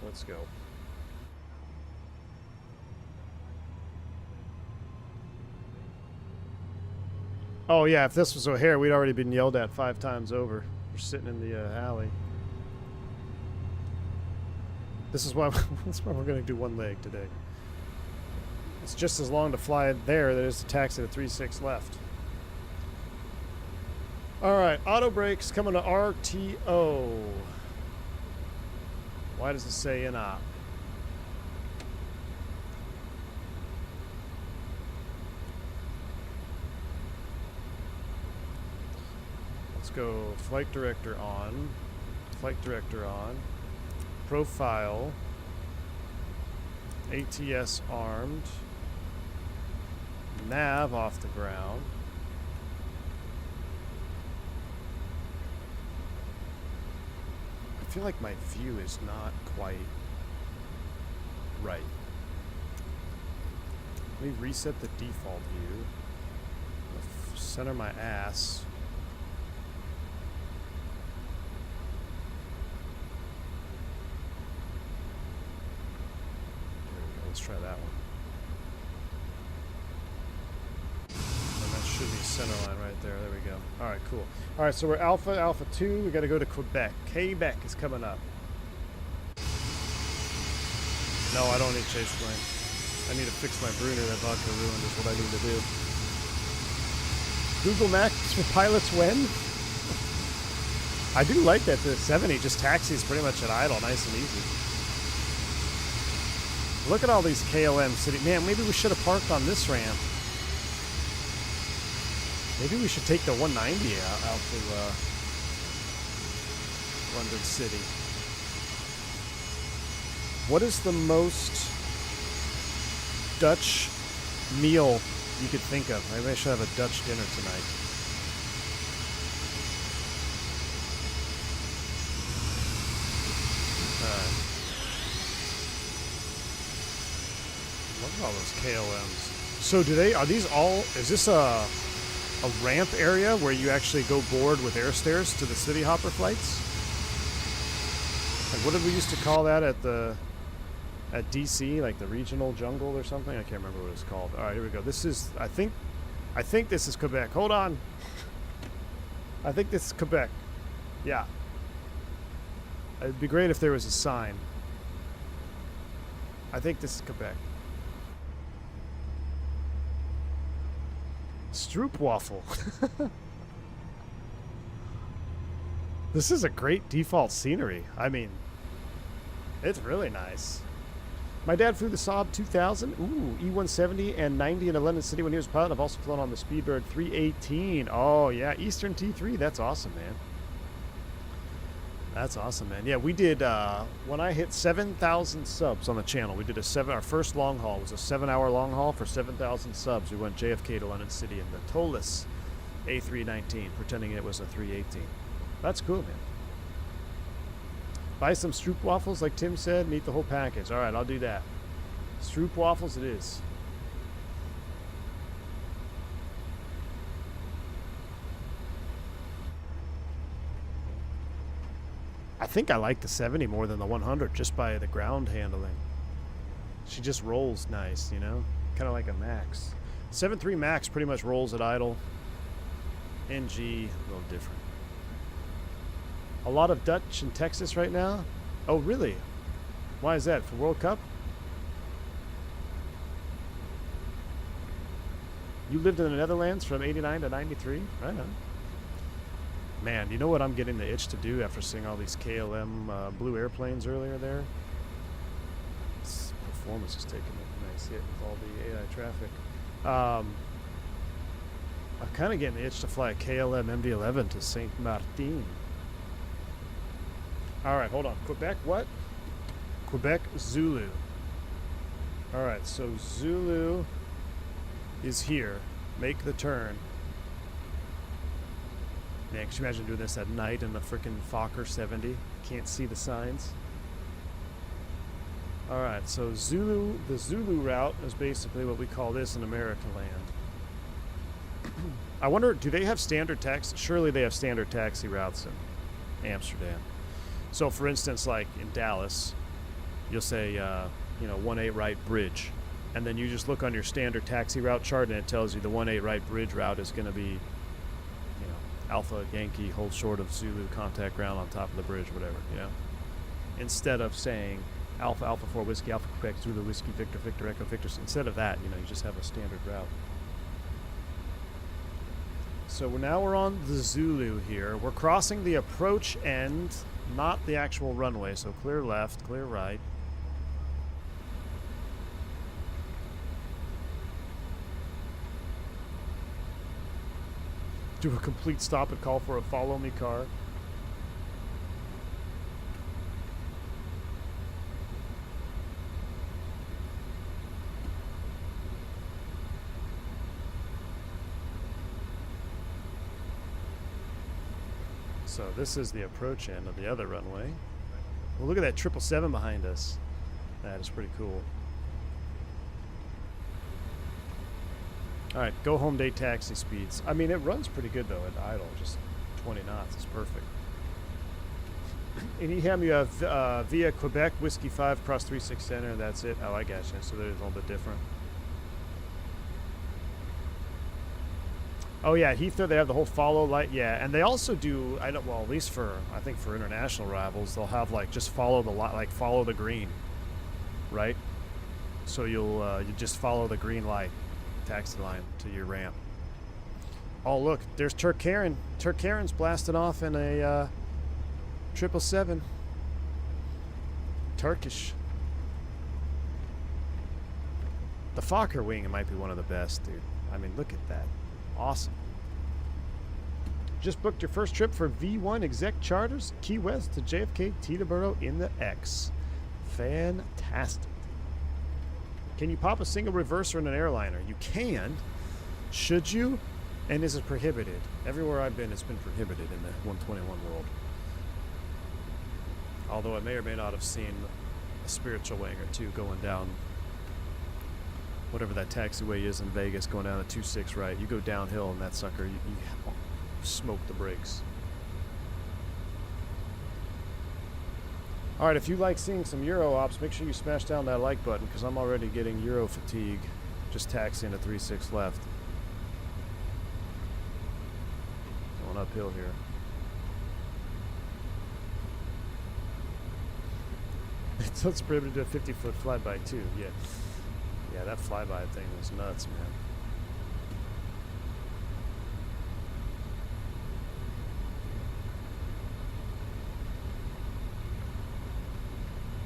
Let's go. Oh yeah, if this was O'Hare, we'd already been yelled at 5 times over. We're sitting in the alley. This is why that's why we're going to do one leg today. It's just as long to fly it there that it is to taxi to 36 left. Alright, auto brakes coming to RTO. Why does it say in op? Let's go flight director on. Flight director on. Profile. ATS armed. Nav off the ground. I feel like my view is not quite right. Let me reset the default view. Center my ass. There we go. Let's try that one. Should be center line right there. There we go. All right, cool. All right, so we're Alpha 2. We got to go to Quebec. Quebec is coming up. No, I don't need chase plane. I need to fix my Bruner. That vodka ruined is what I need to do. Google Maps for pilots when? I do like that the 70 just taxis pretty much at idle, nice and easy. Look at all these KLM city. Man, maybe we should have parked on this ramp. Maybe we should take the 190 out to London City. What is the most Dutch meal you could think of? Maybe I should have a Dutch dinner tonight. Look at all those KLMs. So are these all, is this a ramp area where you actually go board with air stairs to the city hopper flights? Like, what did we used to call that at DC, like the regional jungle or something? I can't remember what it's called. All right, here we go. This is, I think this is Quebec. Hold on. I think this is Quebec. Yeah. It'd be great if there was a sign. I think this is Quebec. Stroopwafel. This is a great default scenery. I mean, it's really nice. My dad flew the Saab 2000, E170 and 90 in London City when he was a pilot. I've also flown on the Speedbird 318. Oh, yeah, Eastern T3. That's awesome, man. That's awesome, man. Yeah, we did, when I hit 7,000 subs on the channel, we did our first long haul was a 7-hour long haul for 7,000 subs. We went JFK to London City in the Tolless A319, pretending it was a 318. That's cool, man. Buy some stroopwafels, like Tim said, and eat the whole package. All right, I'll do that. Stroopwafels it is. I think I like the 70 more than the 100 just by the ground handling. She just rolls nice, you know? Kind of like a Max. 7.3 Max pretty much rolls at idle. NG, a little different. A lot of Dutch in Texas right now? Oh, really? Why is that? For World Cup? You lived in the Netherlands from 89 to 93? Right on. Man, you know what I'm getting the itch to do after seeing all these KLM blue airplanes earlier there? This performance is taking a nice hit with all the AI traffic. I'm kind of getting the itch to fly a KLM MD-11 to Saint Martin. All right, hold on. Quebec what? Quebec Zulu. All right, so Zulu is here. Make the turn. Man, could you imagine doing this at night in the frickin' Fokker 70? Can't see the signs. Alright, so the Zulu route is basically what we call this in American land. I wonder, do they have standard taxi? Surely they have standard taxi routes in Amsterdam. So for instance, like in Dallas, you'll say, 1-8 right bridge. And then you just look on your standard taxi route chart and it tells you the 1-8 right bridge route is going to be Alpha Yankee, hold short of Zulu, contact ground on top of the bridge, whatever, instead of saying Alpha, Alpha 4 Whiskey, Alpha Quebec, Zulu Whiskey, Victor, Victor, Echo, Victor. Instead of that, you just have a standard route. So now we're on the Zulu here. We're crossing the approach end, not the actual runway. So clear left, clear right. Do a complete stop and call for a follow me car. So this is the approach end of the other runway. Well, look at that 777 behind us. That is pretty cool. All right, go home day taxi speeds. I mean, it runs pretty good though at idle, just 20 knots is perfect. In EHAM, you have via Quebec Whiskey 5 cross 36 center. That's it. Oh, I gotcha. So they're a little bit different. Oh yeah, Heathrow, they have the whole follow light. Yeah, and they also do. At least I think for international rivals, they'll have like just follow the light, like follow the green, right? So you just follow the green light. Taxi line to your ramp. Oh look, there's Turk Herein. Turk Herin's blasting off in a 777. Turkish. The Fokker wing might be one of the best, dude. I mean, look at that. Awesome. Just booked your first trip for V1 exec charters, Key West to JFK, Teterboro in the X. Fantastic. Can you pop a single reverser in an airliner? You can. Should you? And is it prohibited? Everywhere I've been, it's been prohibited in the 121 world. Although I may or may not have seen a spiritual wing or two going down whatever that taxiway is in Vegas, going down a 26 right. You go downhill and that sucker, you smoke the brakes. Alright, if you like seeing some Euro ops, make sure you smash down that like button, because I'm already getting Euro fatigue just taxiing a 36 left. Going uphill here. It's prohibited to a 50-foot flyby too. Yeah, that flyby thing was nuts, man.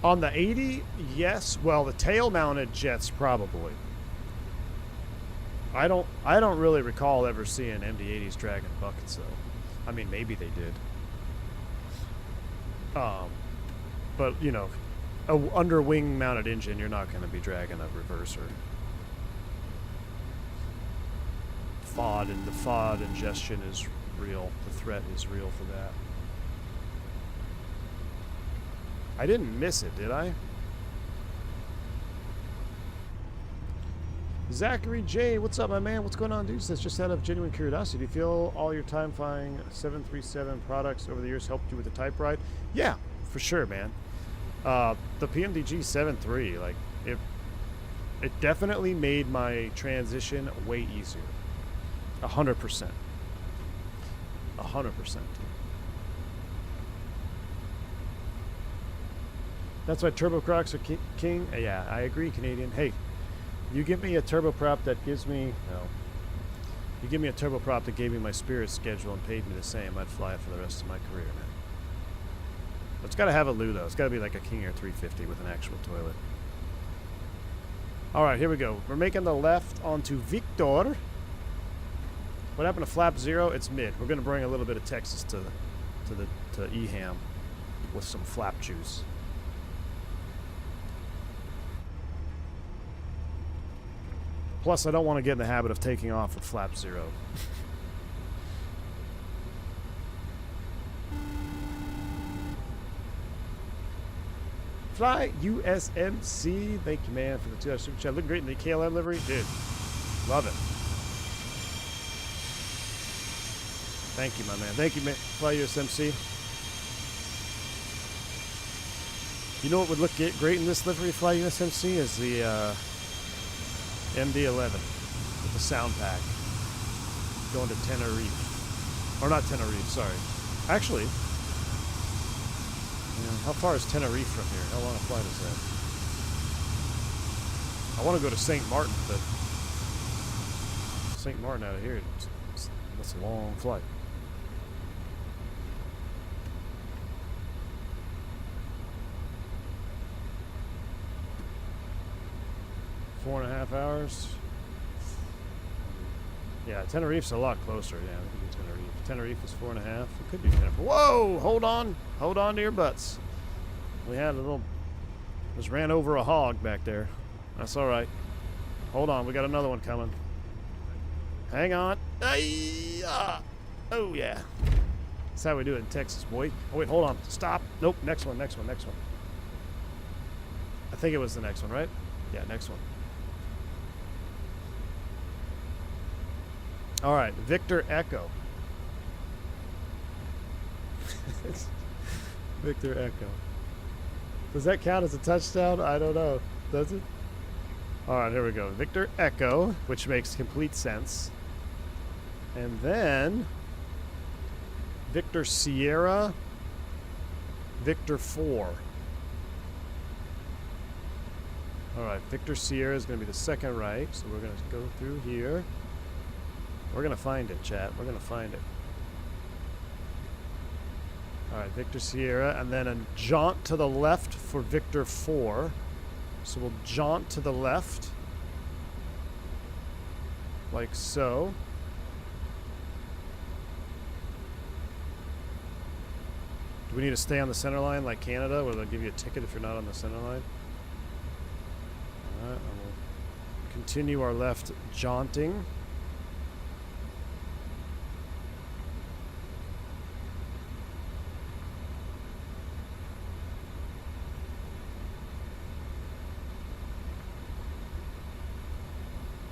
On the 80, yes. Well, the tail-mounted jets probably. I don't really recall ever seeing MD-80s dragging buckets though. I mean, maybe they did. But you know, a under wing mounted engine, you're not going to be dragging a reverser. The FOD ingestion is real. The threat is real for that. I didn't miss it, did I? Zachary J, what's up, my man? What's going on, dude? Says, just out of genuine curiosity, do you feel all your time flying 737 products over the years helped you with the type ride? Yeah, for sure, man. The pmdg 7.3, like, it definitely made my transition way easier. 100%. 100%. That's why turbocrocs are king. Yeah, I agree, Canadian. Hey, you give me a turboprop that gives me, you give me a turboprop that gave me my Spirit schedule and paid me the same, I'd fly it for the rest of my career, man. It's got to have a loo, though. It's got to be like a King Air 350 with an actual toilet. All right, here we go. We're making the left onto Victor. What happened to flap 0? It's mid. We're going to bring a little bit of Texas to EHAM with some flap juice. Plus, I don't want to get in the habit of taking off with flap 0. Fly USMC. Thank you, man, for the $2 super chat. Looking great in the KLM livery. Dude, love it. Thank you, my man. Thank you, man. Fly USMC. You know what would look great in this livery, Fly USMC, is the MD-11 with the sound pack going to Tenerife. Or not Tenerife, sorry. Actually, how far is Tenerife from here? How long a flight is that? I want to go to St. Martin, but St. Martin out of here, that's a long flight. Four and a half hours. Yeah, Tenerife's a lot closer. Yeah, I think it's Tenerife. Tenerife is 4.5. It could be Tenerife. Whoa! Hold on. Hold on to your butts. We had a little... Just ran over a hog back there. That's all right. Hold on. We got another one coming. Hang on. Oh, yeah. That's how we do it in Texas, boy. Oh, wait. Hold on. Stop. Nope. Next one. Next one. Next one. I think it was the next one, right? Yeah, next one. All right, Victor Echo. Victor Echo. Does that count as a touchdown? I don't know. Does it? All right, here we go. Victor Echo, which makes complete sense. And then Victor Sierra, Victor 4. All right, Victor Sierra is going to be the second right, so we're going to go through here. We're going to find it, chat. We're going to find it. All right, Victor Sierra, and then a jaunt to the left for Victor 4. So we'll jaunt to the left, like so. Do we need to stay on the center line like Canada, where they'll give you a ticket if you're not on the center line? Alright, I will continue our left jaunting.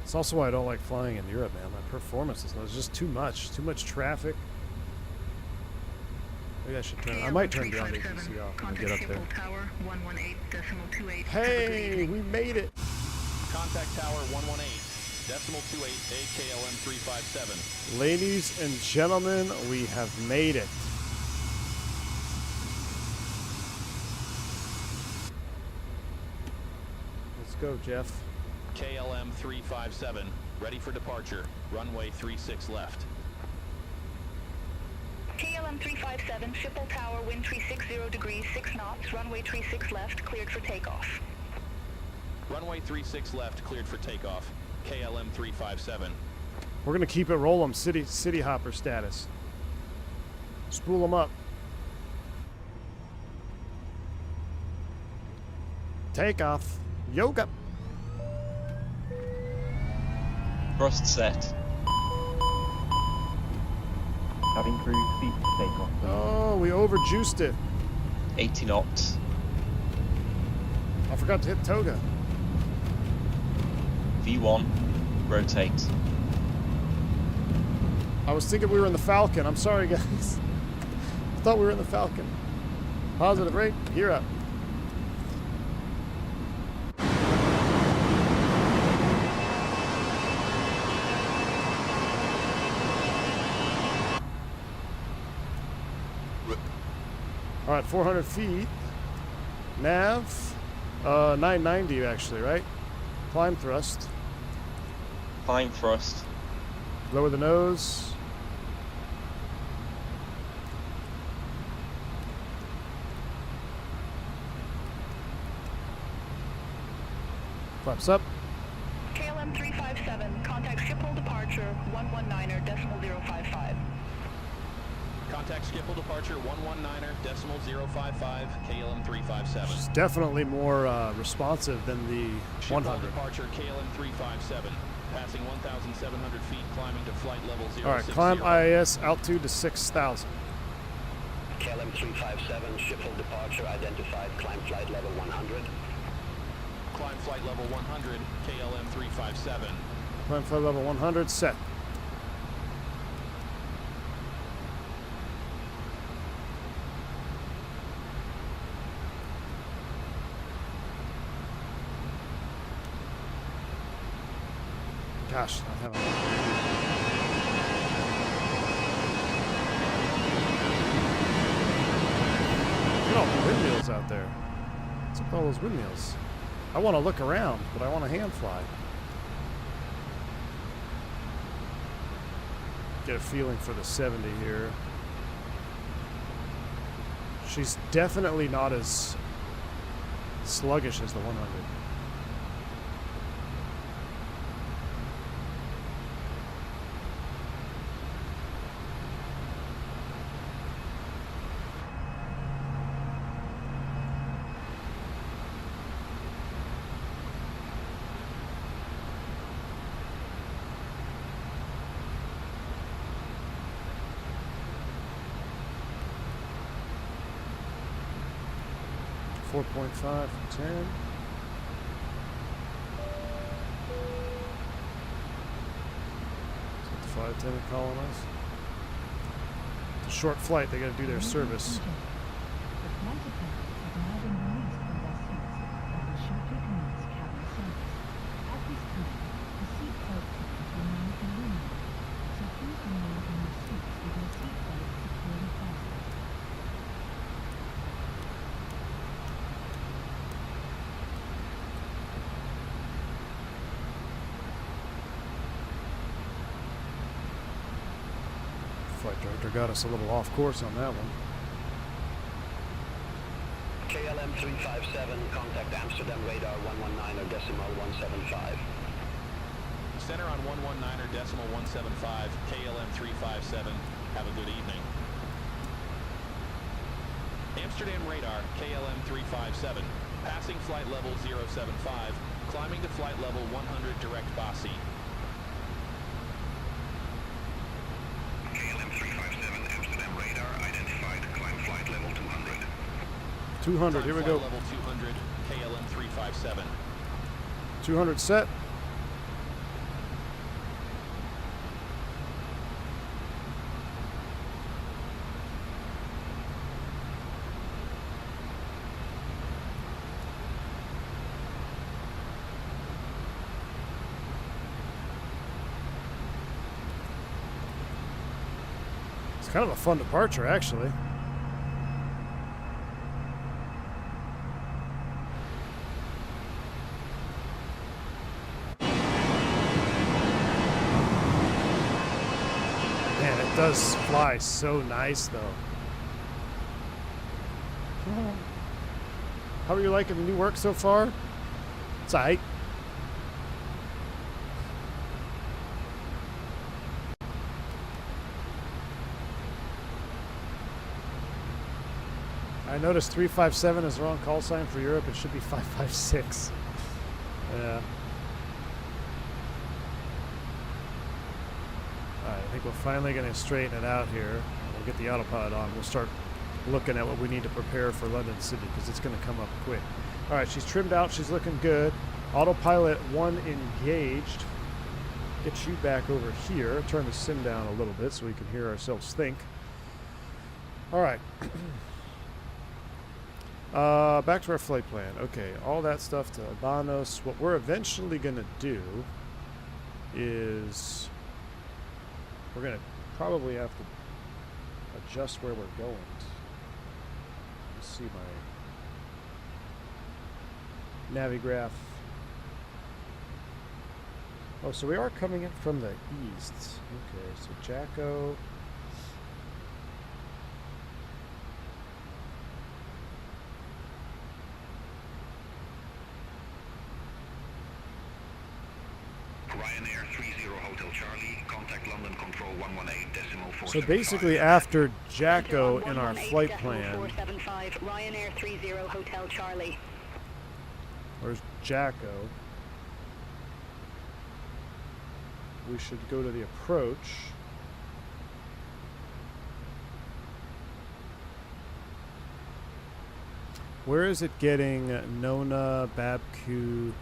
It's also why I don't like flying in Europe, man. My performance is there's just too much traffic. Maybe I should turn. I might turn down the ATC off when I get up there. Hey, we made it. Contact Tower 118.28 AKLM 357. Ladies and gentlemen, we have made it. Let's go, Jeff. KLM 357, ready for departure. Runway 36 left. KLM 357, Schiphol Tower, wind 360 degrees, 6 knots, runway 36 left, cleared for takeoff. Runway 36 left, cleared for takeoff. KLM 357. We're gonna keep it rolling. City hopper status. Spool them up. Takeoff. Yoga. Thrust set. Cabin crew, seat to takeoff. Oh, we overjuiced it. 80 knots. I forgot to hit Toga. V1. Rotate. I was thinking we were in the Falcon. I'm sorry, guys. I thought we were in the Falcon. Positive rate. Gear up. All right, 400 feet. Nav, 990 actually, right? Climb thrust. Climb thrust. Lower the nose. Flaps up. KLM 357, contact Schiphol departure 119.055. Contact Schiphol departure 119.055, KLM 357. It's definitely more responsive than the Schiphol 100. departure KLM 357, passing 1,700 feet, climbing to flight level 060. All right, climb IAS altitude to 6,000. KLM 357, Schiphol departure identified, climb flight level 100. Climb flight level 100, KLM 357. Climb flight level 100, set. Gosh, I haven't. Look at all the windmills out there. What's up with all those windmills? I want to look around, but I want to hand fly. Get a feeling for the 70 here. She's definitely not as sluggish as the 100. .5 from 10. Is that the 510 calling us? It's a short flight, they gotta do their service. The flight attendants have now been released from their seats and will shortly commence cabin service. At this time, the seat belt signs remain illuminated, so please remain in your seats with your seat belts securely fastened. Flight director got us a little off course on that one. KLM 357, contact Amsterdam radar 119.175. Center on 119.175, KLM 357. Have a good evening. Amsterdam radar, KLM 357. Passing flight level 075. Climbing to flight level 100 direct Basi. KLM 357, Amsterdam radar identified. Climb flight level 200. 200, here we go. Level 200, KLM 357. 200 set. It's kind of a fun departure, actually. Man, it does fly so nice, though. How are you liking the new work so far? It's aight. I noticed 357 is the wrong call sign for Europe. It should be 556. Yeah. Alright, I think we're finally going to straighten it out here. We'll get the autopilot on. We'll start looking at what we need to prepare for London City because it's going to come up quick. Alright, she's trimmed out. She's looking good. Autopilot 1 engaged. Get you back over here. Turn the sim down a little bit so we can hear ourselves think. Alright. Back to our flight plan. Okay, all that stuff to Albanos. What we're eventually going to do is we're going to probably have to adjust where we're going. Let's see my Navigraph. Oh, so we are coming in from the east. Okay, so Jacko. Ryanair 30 Hotel Charlie, contact London Control 118.475. So basically after Jacko in our flight plan, 475, Ryanair 30 Hotel Charlie. where's Jacko? We should go to the approach. Where is it getting Nona, Babku?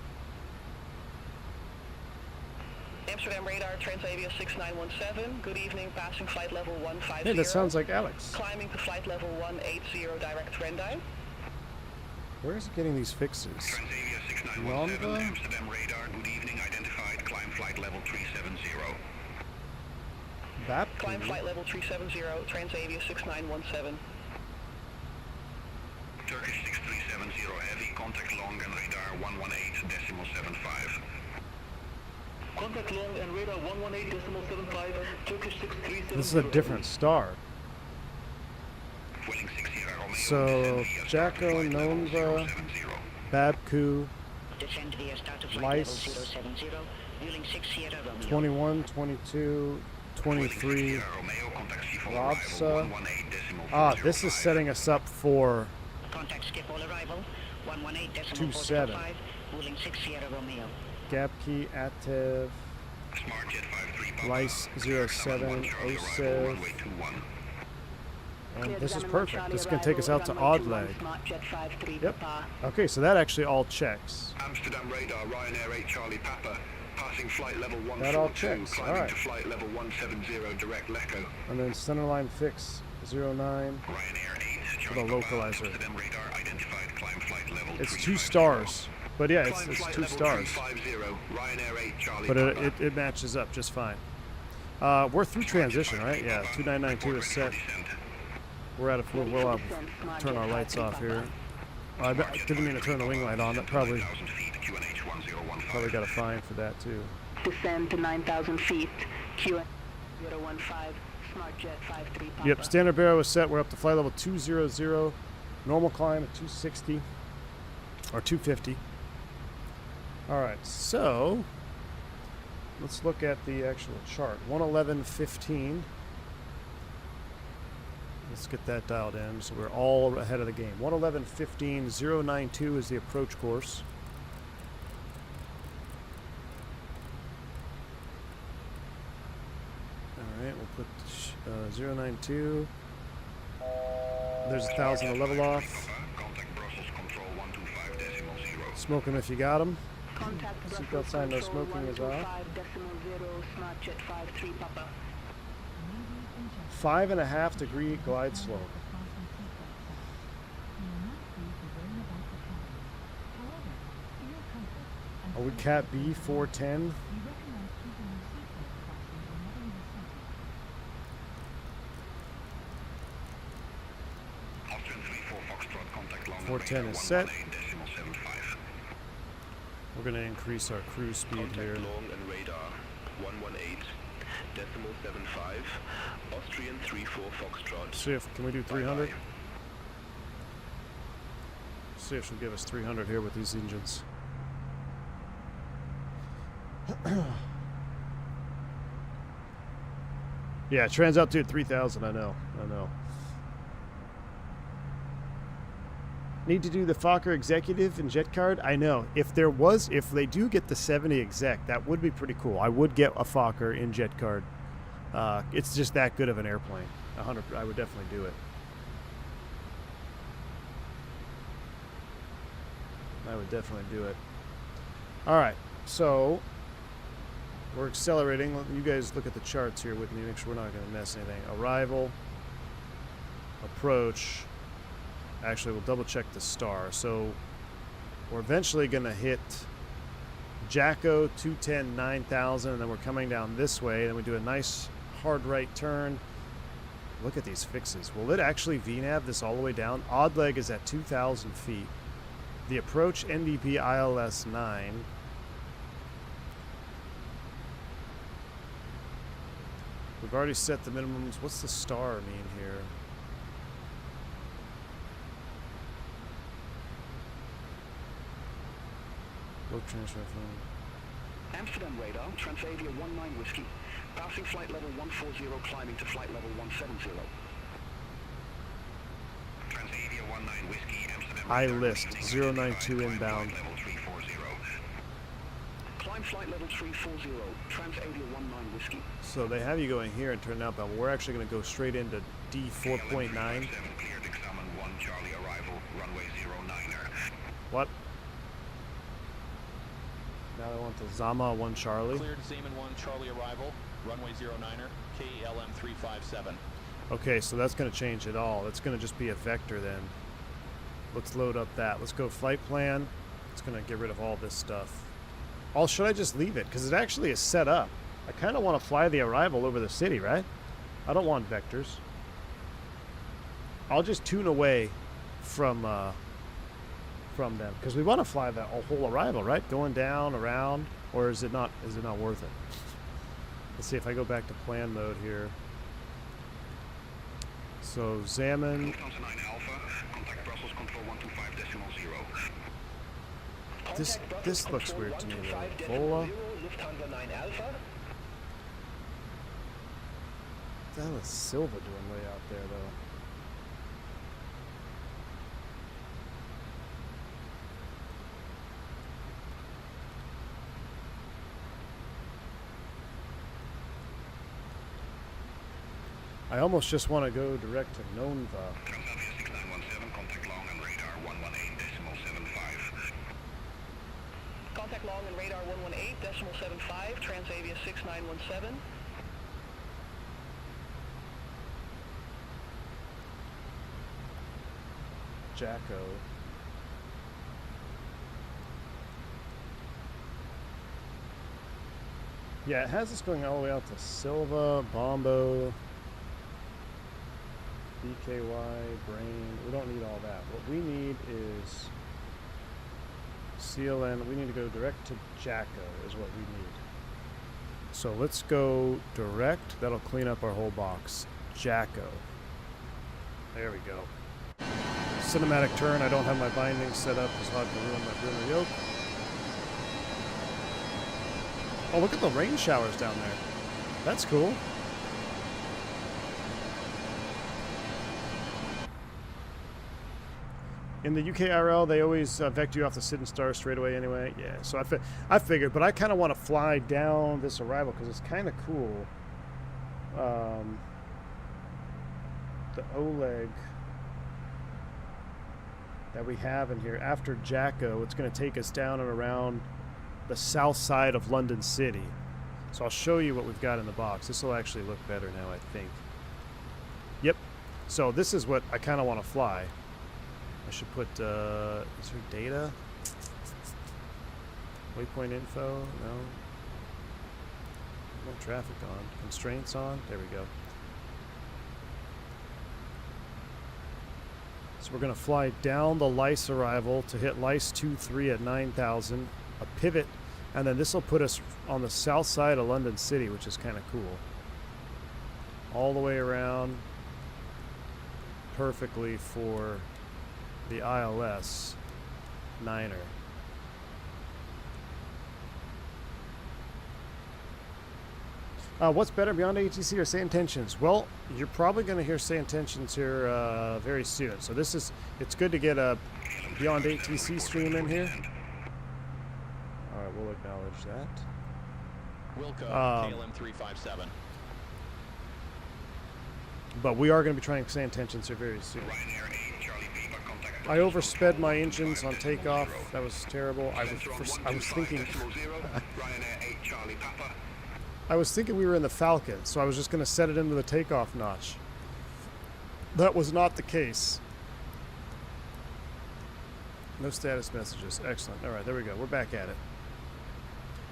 Amsterdam radar, Transavia 6917. Good evening, passing flight level 150. Hey, that sounds like Alex. Climbing to flight level 180, direct Rendai. Where is it getting these fixes? Transavia 6917, Amsterdam radar, good evening, identified. Climb flight level 370. Babku? Climb flight level 370, Transavia 6917. Turkish 6370 heavy, contact long and radar 118.75. Contact long and radar 118.75, Turkish 6370. This is a different star. Welling 60 Romeo, So, Jacko, Nova, Babku, Descend via start to flight level Lice, 070, Vueling 6 Sierra Romeo. 21, 22, 23, Robsa. 118.45. This is setting us up for Contact skip all arrival, 27. 118.475, Vueling 6 Sierra Romeo. Gapkey, Atev, Smartjet 53 Lice 07, Osev. And this is perfect. This is going to take us out to Oddleg. Yep. Okay, so that actually all checks. Amsterdam radar, Ryanair 8 Charlie Papa, passing flight level 142, That all checks. climbing Alright. to flight level 170, direct Lecco. And then centerline fix 09 Ryanair 8 for Charlie the localizer. Amsterdam radar identified, climb flight level It's 350. 2 stars. But yeah, Climb it's flight 2 level stars. 350, Ryanair 8 Charlie But Papa. it matches up just fine. We're through transition, right? Yeah, 2992 is set. We're out of fuel. We'll turn our lights off here. I didn't mean to turn the wing light on. That probably got a fine for that too. Descend to 9,000 feet, QN 015, Smartjet 53 Papa. Yep, standard barrel is set. We're up to flight level 200. Normal climb at 260 or 250. All right, so let's look at the actual chart. 111.15 Let's get that dialed in so we're all ahead of the game. 111.15.092 is the approach course. Alright, we'll put 092. There's 1,000 to level off. Smoke them if you got them. Seatbelt sign, no smoking is off. 5.5 degree glide slope. Are we Cat B 410? 410 is set. We're going to increase our cruise speed here. Long and radar 118.75 Austrian 34 Foxtrot. See if can we do 300? See if she'll give us 300 here with these engines. Yeah, trans altitude 3,000. I know. Need to do the Fokker executive and jet card? I know. If they do get the 70 exec, that would be pretty cool. I would get a Fokker in jet card. It's just that good of an airplane. 100. I would definitely do it. I would definitely do it. All right, so we're accelerating. You guys look at the charts here with me. Make sure we're not going to mess anything. Arrival, approach. Actually, we'll double check the star. So we're eventually going to hit Jacko 210 9,000, and then we're coming down this way. Then we do a nice hard right turn. Look at these fixes. Will it actually VNAV this all the way down? Odd leg is at 2,000 feet. The approach NDP ILS 9. We've already set the minimums. What's the star mean here? Low transfer from Amsterdam radar, Transavia 19 Whiskey. Passing flight level 140, climbing to flight level 170. Transavia 19 Whiskey, Amsterdam. I list 092 inbound. Climb flight level 340, Transavia 19 Whiskey. So they have you going here and turn outbound. We're actually going to go straight into D 4.9. Cleared to examine 1 Charlie arrival, runway 09er. What? Now I want the Zama 1 Charlie. Cleared Zeeman 1 Charlie arrival, runway 09er, KLM 357. Okay, so that's going to change it all. That's going to just be a vector then. Let's load up that. Let's go flight plan. It's going to get rid of all this stuff. Oh, should I just leave it? Because it actually is set up. I kind of want to fly the arrival over the city, right? I don't want vectors. I'll just tune away from them because we want to fly that whole arrival, right? Going down, around, or is it not? Is it not worth it? Let's see if I go back to plan mode here. So Xammon. This looks weird to me though. Vola. What the hell is Silva doing way out there though? I almost just want to go direct to Nonva. Transavia 6917, contact long and radar 118.75. Contact long and radar 118.75, Transavia 6917. Jacko. Yeah, it has us going all the way out to Silva, Bombo, BKY, Brain. We don't need all that. What we need is CLN. We need to go direct to Jacko is what we need. So let's go direct. That'll clean up our whole box. Jacko. There we go. Cinematic turn. I don't have my bindings set up. It's hard to ruin my Bruno yoke. Oh, look at the rain showers down there. That's cool. In the UKRL, they always vector you off the Sit and Star straight away anyway. Yeah, so I figured, but I kind of want to fly down this arrival because it's kind of cool. The Oleg that we have in here after Jacko, it's going to take us down and around the south side of London City. So I'll show you what we've got in the box. This will actually look better now, I think. Yep. So this is what I kind of want to fly. I should put, is there data? Waypoint info? No. No traffic on. Constraints on? There we go. So we're going to fly down the Lice arrival to hit Lice 2-3 at 9,000. A pivot. And then this will put us on the south side of London City, which is kind of cool. All the way around perfectly for the ILS 9er. What's better, Beyond ATC or Say Intentions? Well, you're probably going to hear Say Intentions here very soon. So it's good to get a Beyond ATC stream in here. All right, we'll acknowledge that. Wilco, KLM 357. But we are going to be trying Say Intentions here very soon. I oversped my engines on takeoff. That was terrible. I was thinking we were in the Falcon, so I was just going to set it into the takeoff notch. That was not the case. No status messages. Excellent. All right, there we go. We're back at it.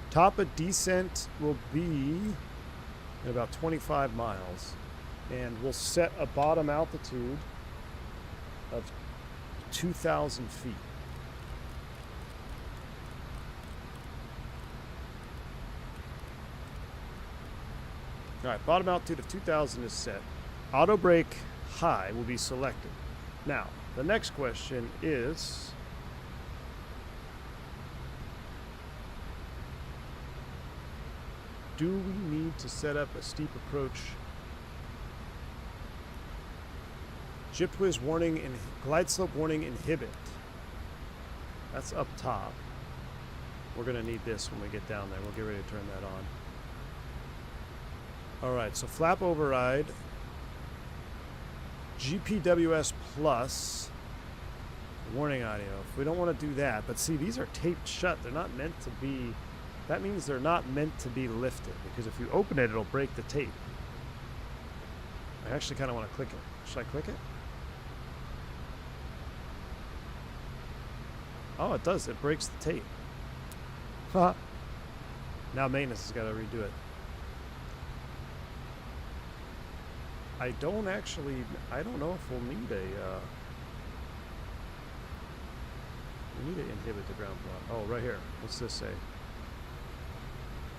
Top of descent will be in about 25 miles. And we'll set a bottom altitude of 2,000 feet. All right, bottom altitude of 2,000 is set. Auto brake high will be selected. Now, the next question is, do we need to set up a steep approach? Jib twist warning and glide slope warning inhibit. That's up top. We're going to need this when we get down there. We'll get ready to turn that on. Alright, so flap override. GPWS plus. Warning audio. If we don't want to do that, but see, these are taped shut. They're not meant to be. That means they're not meant to be lifted, because if you open it, it'll break the tape. I actually kind of want to click it. Should I click it? Oh, it does. It breaks the tape. Huh. Now maintenance has got to redo it. I don't know if we'll need a, we need to inhibit the ground block. Oh, right here. What's this say?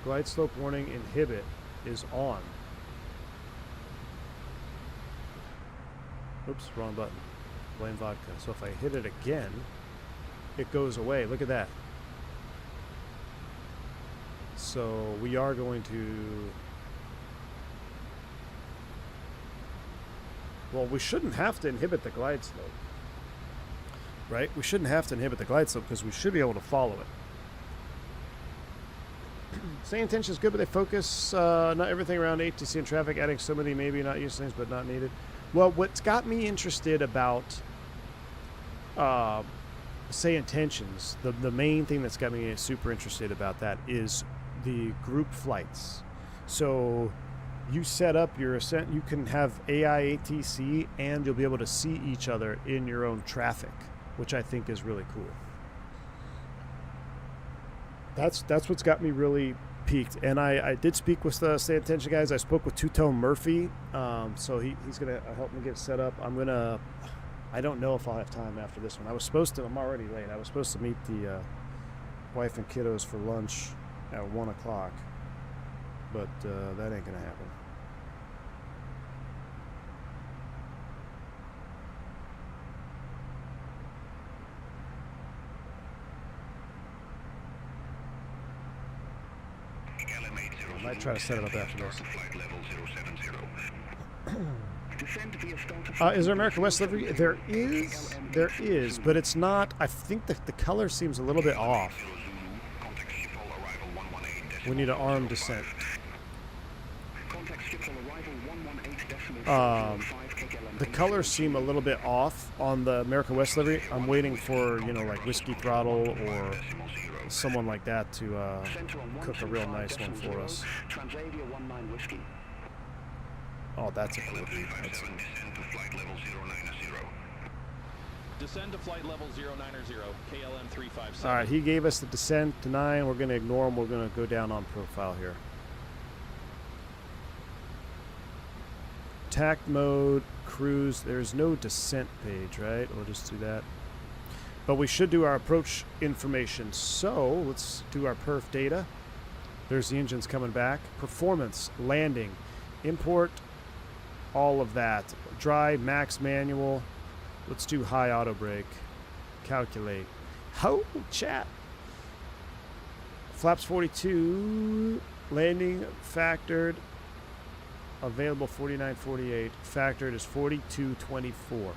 Glide slope warning inhibit is on. Oops, wrong button. Blame vodka. So if I hit it again, it goes away. Look at that. So we are going to... Well, we shouldn't have to inhibit the glide slope. Right? We shouldn't have to inhibit the glide slope because we should be able to follow it. Say intention is good, but they focus not everything around ATC and traffic, adding so many maybe not used things but not needed. Well, what's got me interested about say intentions, the main thing that's got me super interested about that is the group flights. So you set up your ascent, you can have AI ATC and you'll be able to see each other in your own traffic, which I think is really cool. That's what's got me really peaked. And I did speak with the Stay Attention guys. I spoke with Two-Tone Murphy, so he's going to help me get set up. I don't know if I'll have time after this one. I'm already late. I was supposed to meet the wife and kiddos for lunch at 1 o'clock, but that ain't going to happen. I might try to set it up after this. Is there American West livery? There is, but it's not. I think that the color seems a little bit off. We need an arm descent. The colors seem a little bit off on the American West livery. I'm waiting for, you know, like Whiskey Throttle or someone like that to cook a real nice one for us. Oh, that's a cool view. Descend to flight level 090, KLM 357. All right, he gave us the descent to 9. We're going to ignore him. We're going to go down on profile here. Tact mode, cruise. There's no descent page, right? We'll just do that. But we should do our approach information. So let's do our perf data. There's the engines coming back. Performance, landing, import, all of that. Dry, max manual. Let's do high auto brake. Calculate. Oh, chat. Flaps 42. Landing factored. Available 49.48. Factored is 42.24.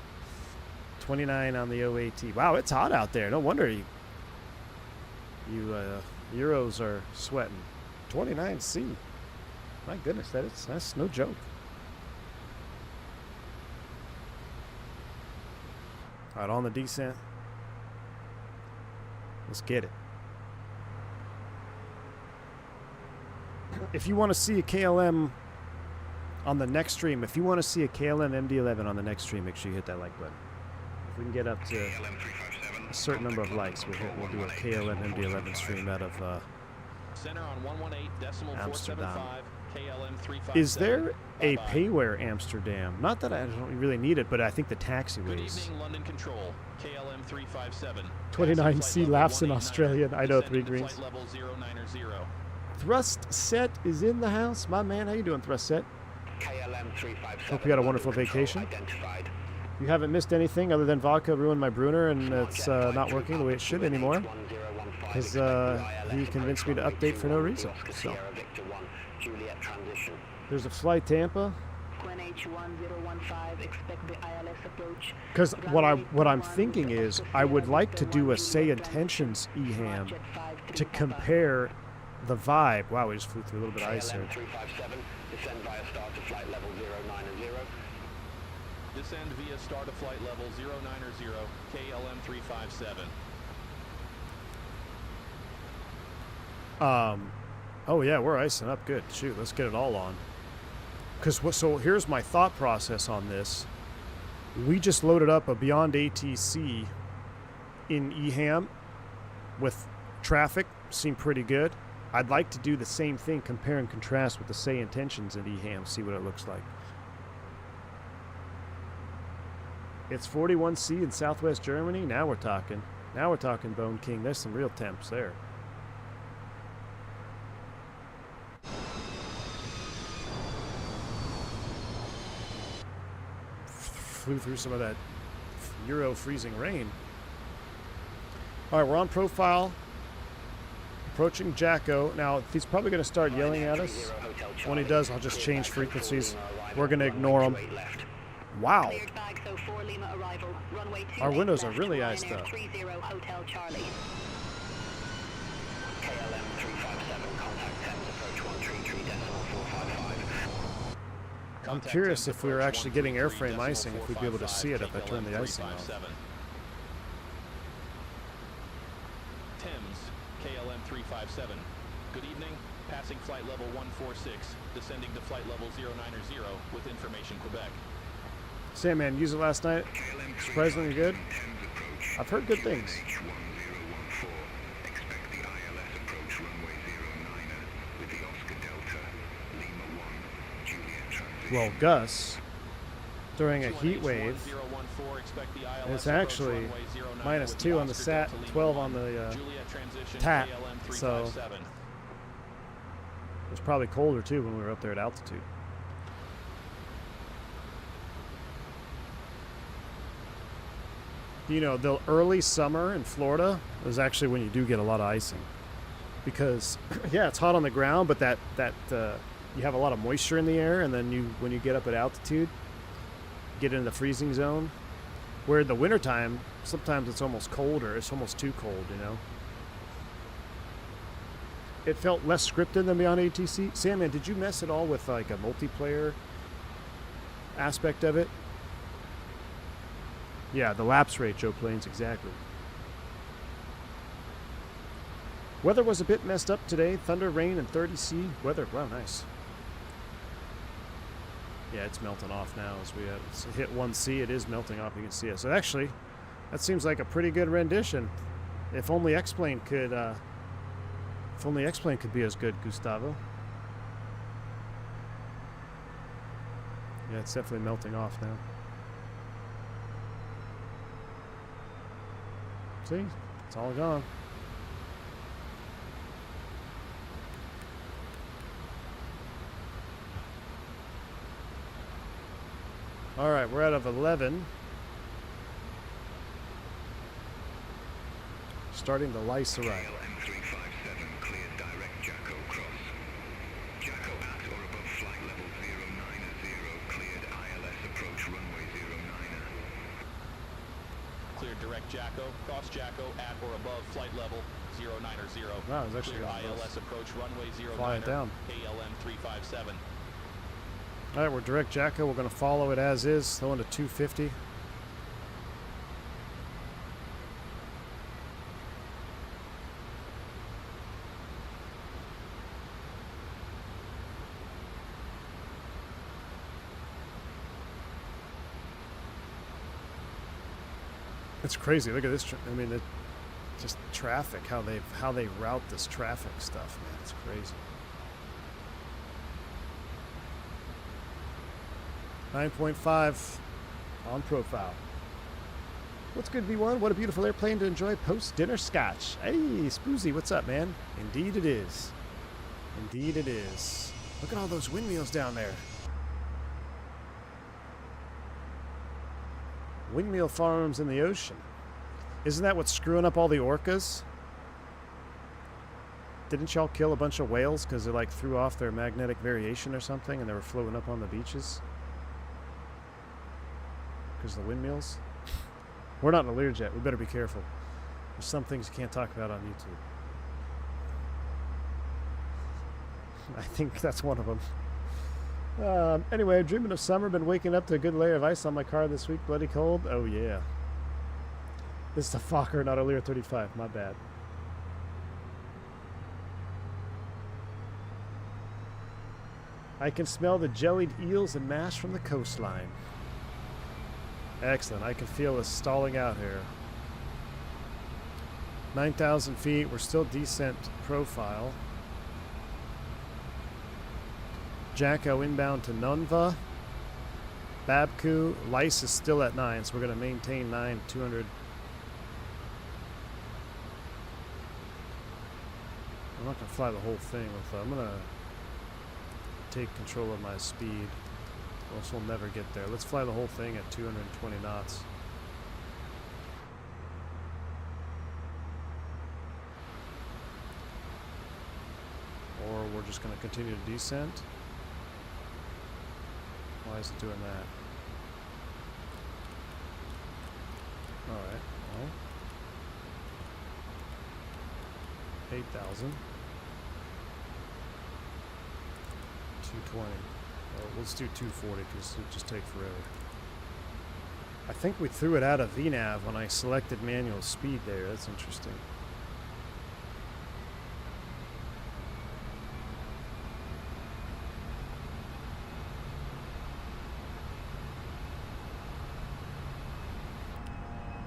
29 on the OAT. Wow, it's hot out there. No wonder you Euros are sweating. 29C. My goodness, that's no joke. All right, on the descent. Let's get it. If you want to see a KLM on the next stream, if you want to see a KLM MD-11 on the next stream, make sure you hit that like button. If we can get up to a certain number of likes, we'll do a KLM MD-11 stream out of Center on 118.475, Amsterdam. KLM 357. Is there a payware Amsterdam? Not that I don't really need it, but I think the taxiways. Good evening, London Control, KLM 357. 29C laughs in 189, Australian. I know, 3 descending to greens. flight level 090. Thrust Set is in the house. My man, how you doing, Thrust Set? KLM 357. Hope you had a wonderful vacation. Identified. You haven't missed anything other than vodka ruined my Bruner, and it's not working the way it should anymore. Because he convinced me to update for no reason. So there's a flight Tampa. Because what I'm thinking is I would like to do a say intentions EHAM to compare the vibe. Wow, we just flew through a little bit of ice here. Descend via star to flight level 090. Descend via star to flight level 090, KLM 357. Oh yeah, we're icing up good. Shoot, let's get it all on. So here's my thought process on this. We just loaded up a Beyond ATC in EHAM with traffic. Seemed pretty good. I'd like to do the same thing, compare and contrast with the say intentions in EHAM, see what it looks like. It's 41C in Southwest Germany. Now we're talking. Now we're talking, Bone King. There's some real temps there. Flew through some of that Euro freezing rain. All right, we're on profile. Approaching Jacko. Now, he's probably going to start yelling at us. When he does, I'll just change frequencies. We're going to ignore him. Wow. Our windows are really iced up. I'm curious if we were actually getting airframe icing, if we'd be able to see it if I turn the icing off. Thames, KLM 357. Good evening. Passing flight level 146, descending to flight level 090 with information Quebec. Sandman, used it last night. Surprisingly good. I've heard good things. Well, Gus, during a heat wave, it's actually -2 on the SAT, 12 on the TAT, so it was probably colder too when we were up there at altitude. You know, the early summer in Florida is actually when you do get a lot of icing, because yeah, it's hot on the ground, but that you have a lot of moisture in the air, and then when you get up at altitude, get into the freezing zone. Where in the wintertime, sometimes it's almost colder. It's almost too cold, you know. It felt less scripted than Beyond ATC. Sandman, did you mess at all with like a multiplayer aspect of it? Yeah, the lapse rate, Joe Plains, exactly. Weather was a bit messed up today. Thunder, rain, and 30C weather. Wow, nice. Yeah, it's melting off now as we hit 1C. It is melting off. You can see it. So actually, that seems like a pretty good rendition. If only X-Plane could, be as good, Gustavo. Yeah, it's definitely melting off now. See, it's all gone. All right, we're out of 11. Starting the lice arrive. KLM 357 cleared direct Jacko cross. Jacko at or above flight level 090 cleared ILS approach runway 09er. Cleared direct Jacko, cross Jacko at or above flight level 090. Wow, it's actually cleared ILS approach runway 09er. Fly it down. KLM 357. All right, we're direct Jacko. We're going to follow it as is, going to 250. It's crazy. Look at this. I mean, just traffic. How they route this traffic stuff, man. It's crazy. 9.5 on profile. What's good, V1? What a beautiful airplane to enjoy post-dinner scotch. Hey, Spoozy, what's up, man? Indeed it is. Indeed it is. Look at all those windmills down there. Windmill farms in the ocean. Isn't that what's screwing up all the orcas? Didn't y'all kill a bunch of whales because they like threw off their magnetic variation or something and they were floating up on the beaches? Because of the windmills? We're not in a Learjet. We better be careful. There's some things you can't talk about on YouTube. I think that's one of them. Anyway, dreaming of summer. Been waking up to a good layer of ice on my car this week. Bloody cold. Oh, yeah. This is a Fokker, not a Lear 35. My bad. I can smell the jellied eels and mash from the coastline. Excellent. I can feel us stalling out here. 9,000 feet. We're still descent profile. Jacko inbound to Nunva. Babku. Lice is still at 9, so we're going to maintain 9, 200. I'm not going to fly the whole thing with I'm going to take control of my speed. Or else we'll never get there. Let's fly the whole thing at 220 knots. Or we're just going to continue to descend. Why is it doing that? Alright, well. 8,000. 220. Well, let's do 240 because it'll just take forever. I think we threw it out of VNAV when I selected manual speed there. That's interesting.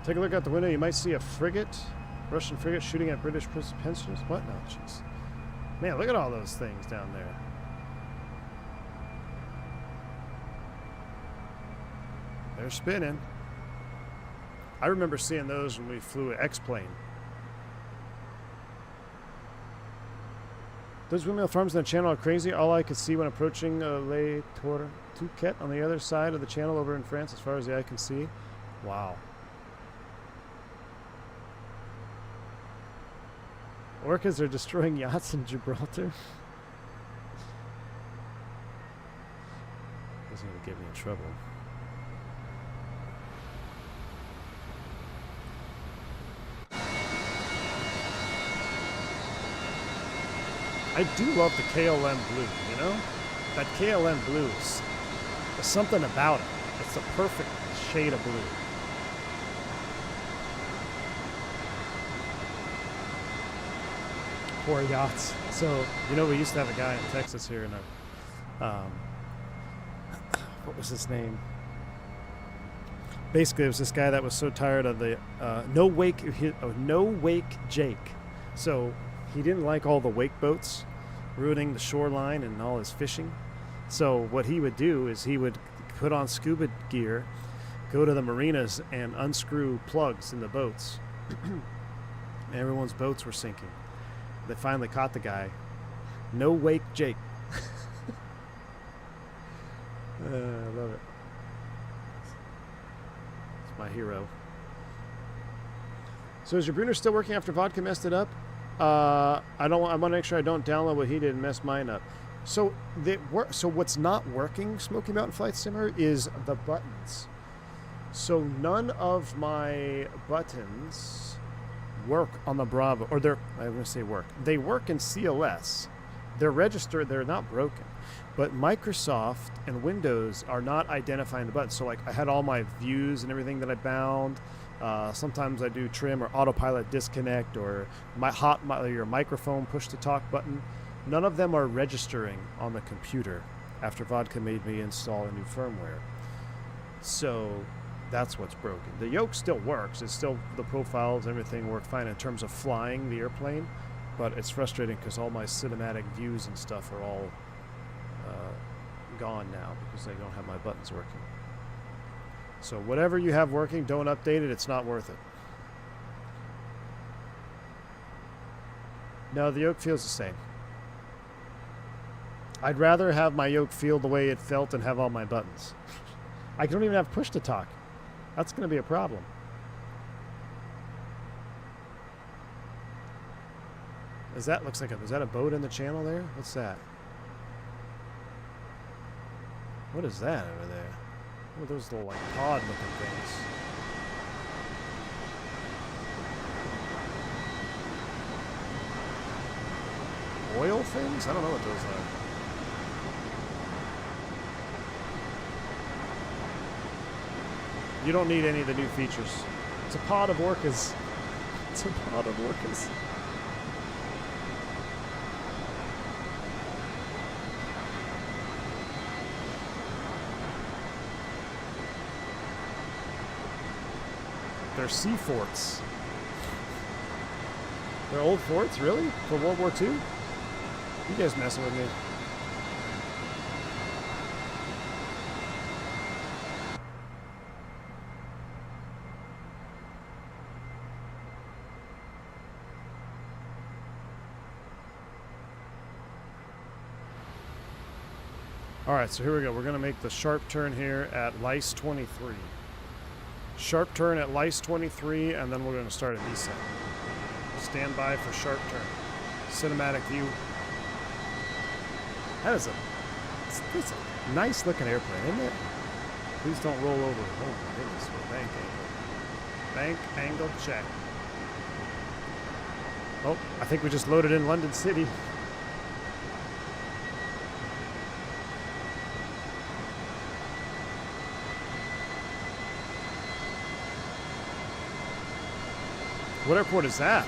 Take a look out the window. You might see a frigate, Russian frigate, shooting at British pensioners. What? No, jeez. Man, look at all those things down there. They're spinning. I remember seeing those when we flew an X-plane. Those windmill farms on the channel are crazy. All I could see when approaching Les Touquet on the other side of the channel over in France, as far as the eye can see. Wow. Orcas are destroying yachts in Gibraltar. Doesn't even get me in trouble. I do love the KLM blue, you know? That KLM blue is, there's something about it. It's the perfect shade of blue. Poor yachts. So, you know, we used to have a guy in Texas here in our, what was his name? Basically, it was this guy that was so tired of the no wake Jake. So he didn't like all the wake boats ruining the shoreline and all his fishing. So what he would do is he would put on scuba gear, go to the marinas and unscrew plugs in the boats. Everyone's boats were sinking. They finally caught the guy. No wake Jake. I love it. It's my hero. So is your Bruner still working after Vodka messed it up? I want to make sure I don't download what he did and mess mine up. So so what's not working, Smoky Mountain Flight Simmer, is the buttons. So none of my buttons work on the Bravo, or I'm going to say work. They work in CLS. They're registered, they're not broken. But Microsoft and Windows are not identifying the buttons. So like I had all my views and everything that I bound. Sometimes I do trim or autopilot disconnect or your microphone push to talk button. None of them are registering on the computer after Vodka made me install a new firmware. So that's what's broken. The yoke still works. It's still, the profiles, everything worked fine in terms of flying the airplane, but it's frustrating because all my cinematic views and stuff are all gone now because I don't have my buttons working. So whatever you have working, don't update it. It's not worth it. No, the yoke feels the same. I'd rather have my yoke feel the way it felt and have all my buttons. I don't even have push to talk. That's going to be a problem. Is that, looks like is that a boat in the channel there? What's that? What is that over there? What are those little like pod looking things? Oil things? I don't know what those are. You don't need any of the new features. It's a pod of orcas. It's a pod of orcas. They're sea forts. They're old forts, really? For World War II? You guys messing with me. Alright, so here we go. We're going to make the sharp turn here at Lice 23. Sharp turn at Lice 23, and then we're going to start a descent. Stand by for sharp turn. Cinematic view. That is it's a nice looking airplane, isn't it? Please don't roll over. Oh my goodness, bank angle. Bank angle check. Oh, I think we just loaded in London City. What airport is that?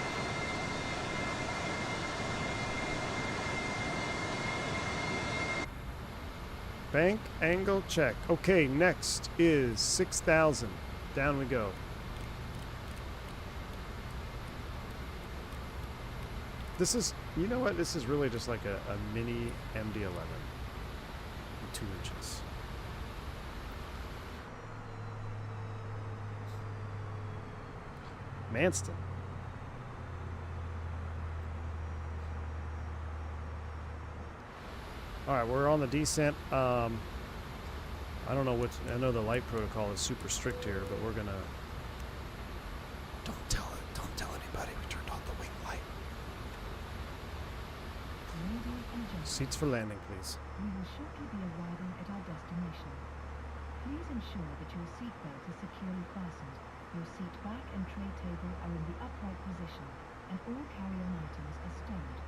Bank angle check. Okay, next is 6,000. Down we go. This is, you know what? This is really just like a mini MD-11. 2 inches. Manston. Alright, we're on the descent. I don't know what, I know the light protocol is super strict here, but we're gonna, don't tell anybody we turned on the wing light. Seats for landing, please. We will shortly be arriving at our destination. Please ensure that your seatbelt is securely fastened. Your seat back and tray table are in the upright position, and all carry-on items are stowed.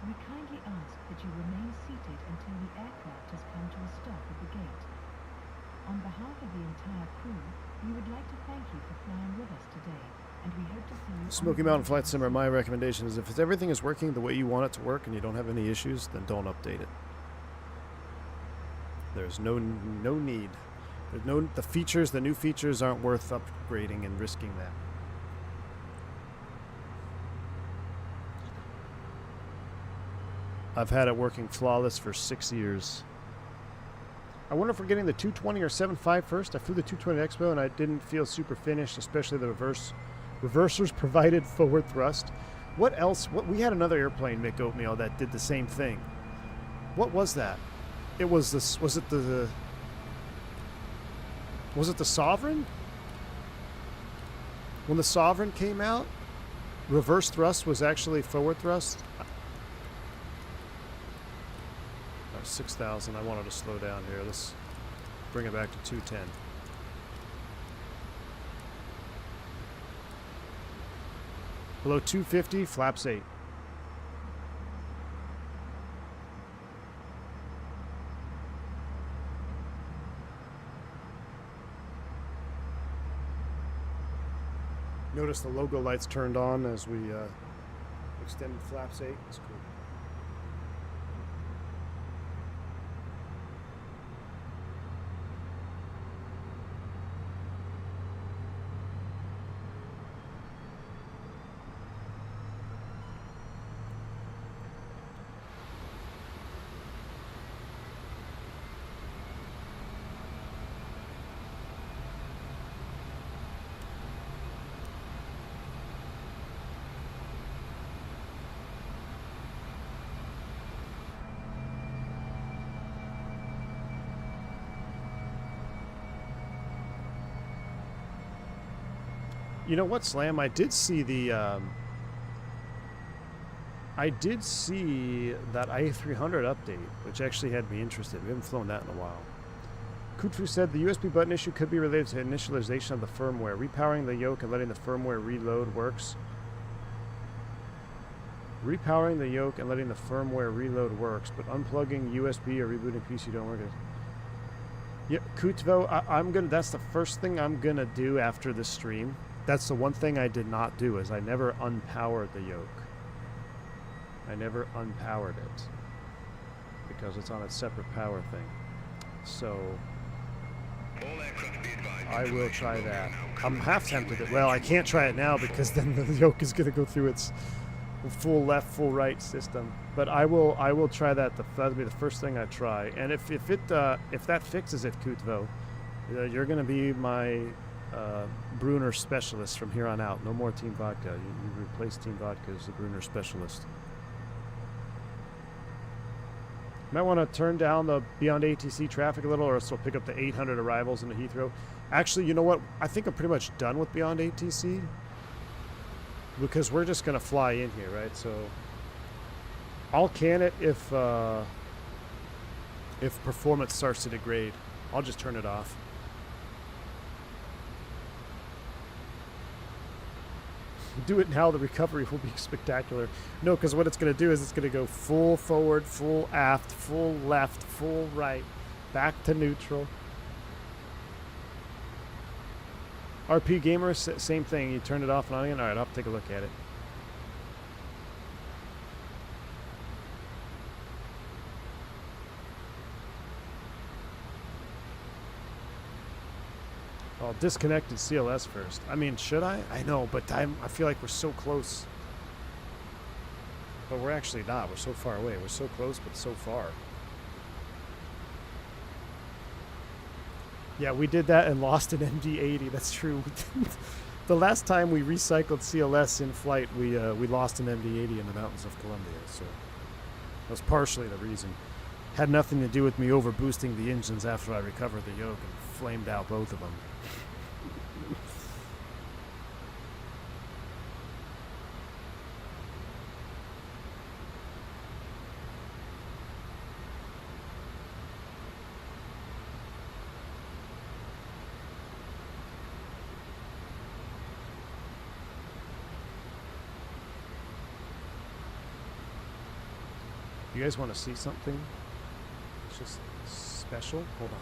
We kindly ask that you remain seated until the aircraft has come to a stop at the gate. On behalf of the entire crew, we would like to thank you for flying with us today, and we hope to see you Smoky Mountain Flight Simmer, my recommendation is if everything is working the way you want it to work and you don't have any issues, then don't update it. There's no need. There's the new features aren't worth upgrading and risking that. I've had it working flawless for 6 years. I wonder if we're getting the 220 or 7.5 first. I flew the 220 Expo and I didn't feel super finished, especially the reversers provided forward thrust. What else? We had another airplane, Mick Oatmeal, that did the same thing. What was that? It was this. Was it the Sovereign? When the Sovereign came out, reverse thrust was actually forward thrust. 6,000. I wanted to slow down here. Let's bring it back to 210. Below 250, flaps 8. Notice the logo lights turned on as we extended flaps 8. It's cool. You know what, Slam? I did see the that A300 update, which actually had me interested. We haven't flown that in a while. Kutru said the USB button issue could be related to initialization of the firmware. Repowering the yoke and letting the firmware reload works. Repowering the yoke and letting the firmware reload works, but unplugging USB or rebooting PC don't work. Yeah, Kutvo, I'm gonna. That's the first thing I'm gonna do after this stream. That's the one thing I did not do, is I never unpowered the yoke. I never unpowered it because it's on a separate power thing. So I will try that. I'm half tempted to, well, I can't try it now because then the yoke is going to go through its full left, full right system. But I will try that. That'll be the first thing I try. And if that fixes it, Kutvo, you're going to be my Brunner specialist from here on out. No more Team Vodka. You replace Team Vodka as the Brunner specialist. Might want to turn down the beyond ATC traffic a little, or else we'll pick up the 800 arrivals into Heathrow. Actually, you know what? I think I'm pretty much done with beyond ATC because we're just going to fly in here, right? So I'll can it if performance starts to degrade. I'll just turn it off. Do it now, the recovery will be spectacular. No, because what it's going to do is it's going to go full forward, full aft, full left, full right, back to neutral. RP Gamer, same thing. You turn it off and on again. All right, I'll take a look at it. I'll disconnect and CLS first. I mean, should I? I know, but I feel like we're so close. But we're actually not. We're so far away. We're so close, but so far. Yeah, we did that and lost an MD-80. That's true. The last time we recycled CLS in flight, we lost an MD-80 in the mountains of Colombia. So that was partially the reason. Had nothing to do with me overboosting the engines after I recovered the yoke and flamed out both of them. You guys want to see something? It's just special. Hold on.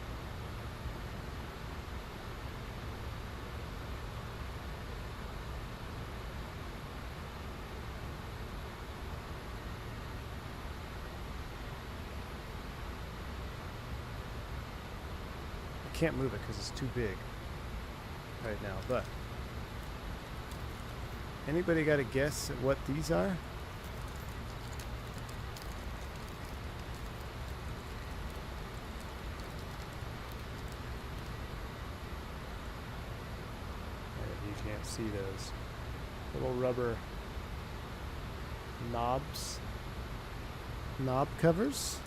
I can't move it because it's too big right now, but anybody got a guess at what these are? You can't see those little rubber knobs, knob covers.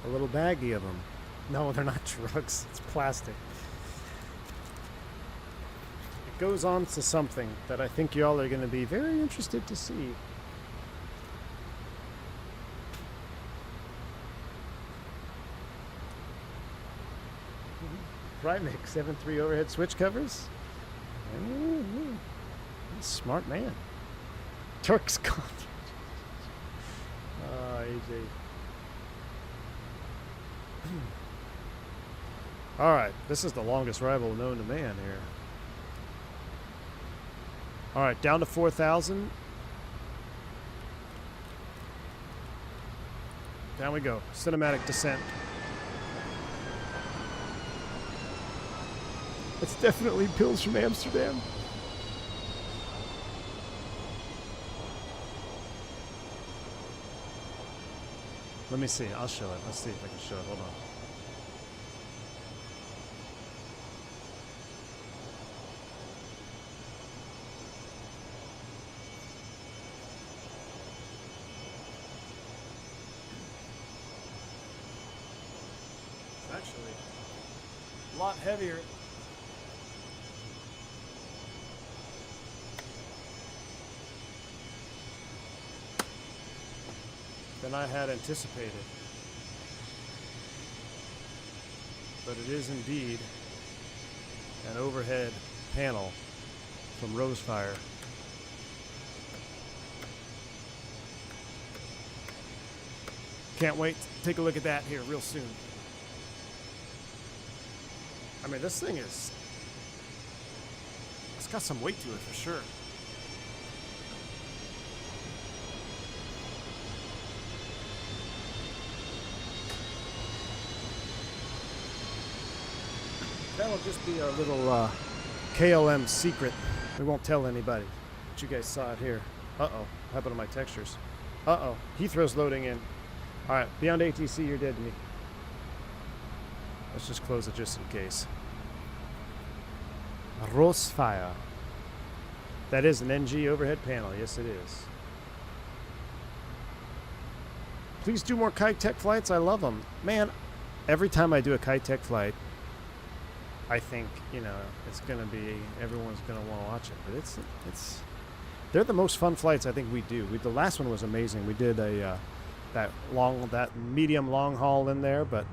A little baggie of them. No, they're not drugs. It's plastic. It goes on to something that I think y'all are going to be very interested to see. Primix 7.3 overhead switch covers. Ooh, smart man. Turk's gone. AJ. Alright, this is the longest rival known to man here. Alright, down to 4,000. Down we go. Cinematic descent. It's definitely pills from Amsterdam. Let me see. I'll show it. Let's see if I can show it. Hold on. It's actually a lot heavier. Than I had anticipated. But it is indeed an overhead panel from Rosefire. Can't wait to take a look at that here real soon. I mean, this thing is... it's got some weight to it for sure. That'll just be our little KLM secret. We won't tell anybody. But you guys saw it here. Uh-oh. What happened to my textures? Uh-oh. Heathrow's loading in. Alright, beyond ATC, you're dead to me. Let's just close it just in case. Rosefire. That is an NG overhead panel. Yes, it is. Please do more Kitech flights. I love them. Man, every time I do a Kitech flight, I think, you know, it's gonna be, everyone's gonna want to watch it. But it's they're the most fun flights I think we do. The last one was amazing. We did a that medium long haul in there, but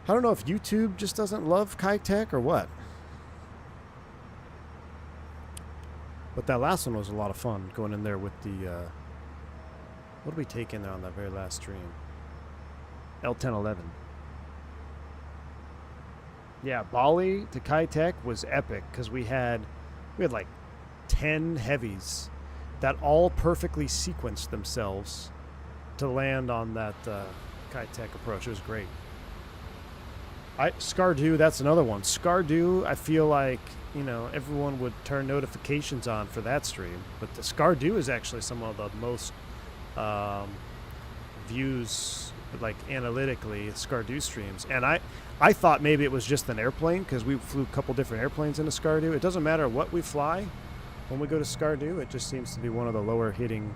I don't know if YouTube just doesn't love Kitech or what. But that last one was a lot of fun, going in there with the what did we take in there on that very last stream? L1011. Yeah, Bali to Kitech was epic because we had like 10 heavies that all perfectly sequenced themselves to land on that Kitech approach. It was great. Skardu, that's another one. Skardu, I feel like, you know, everyone would turn notifications on for that stream, but the Skardu is actually some of the most views, like analytically, Skardu streams. And I thought maybe it was just an airplane because we flew a couple different airplanes into Skardu. It doesn't matter what we fly when we go to Skardu. It just seems to be one of the lower hitting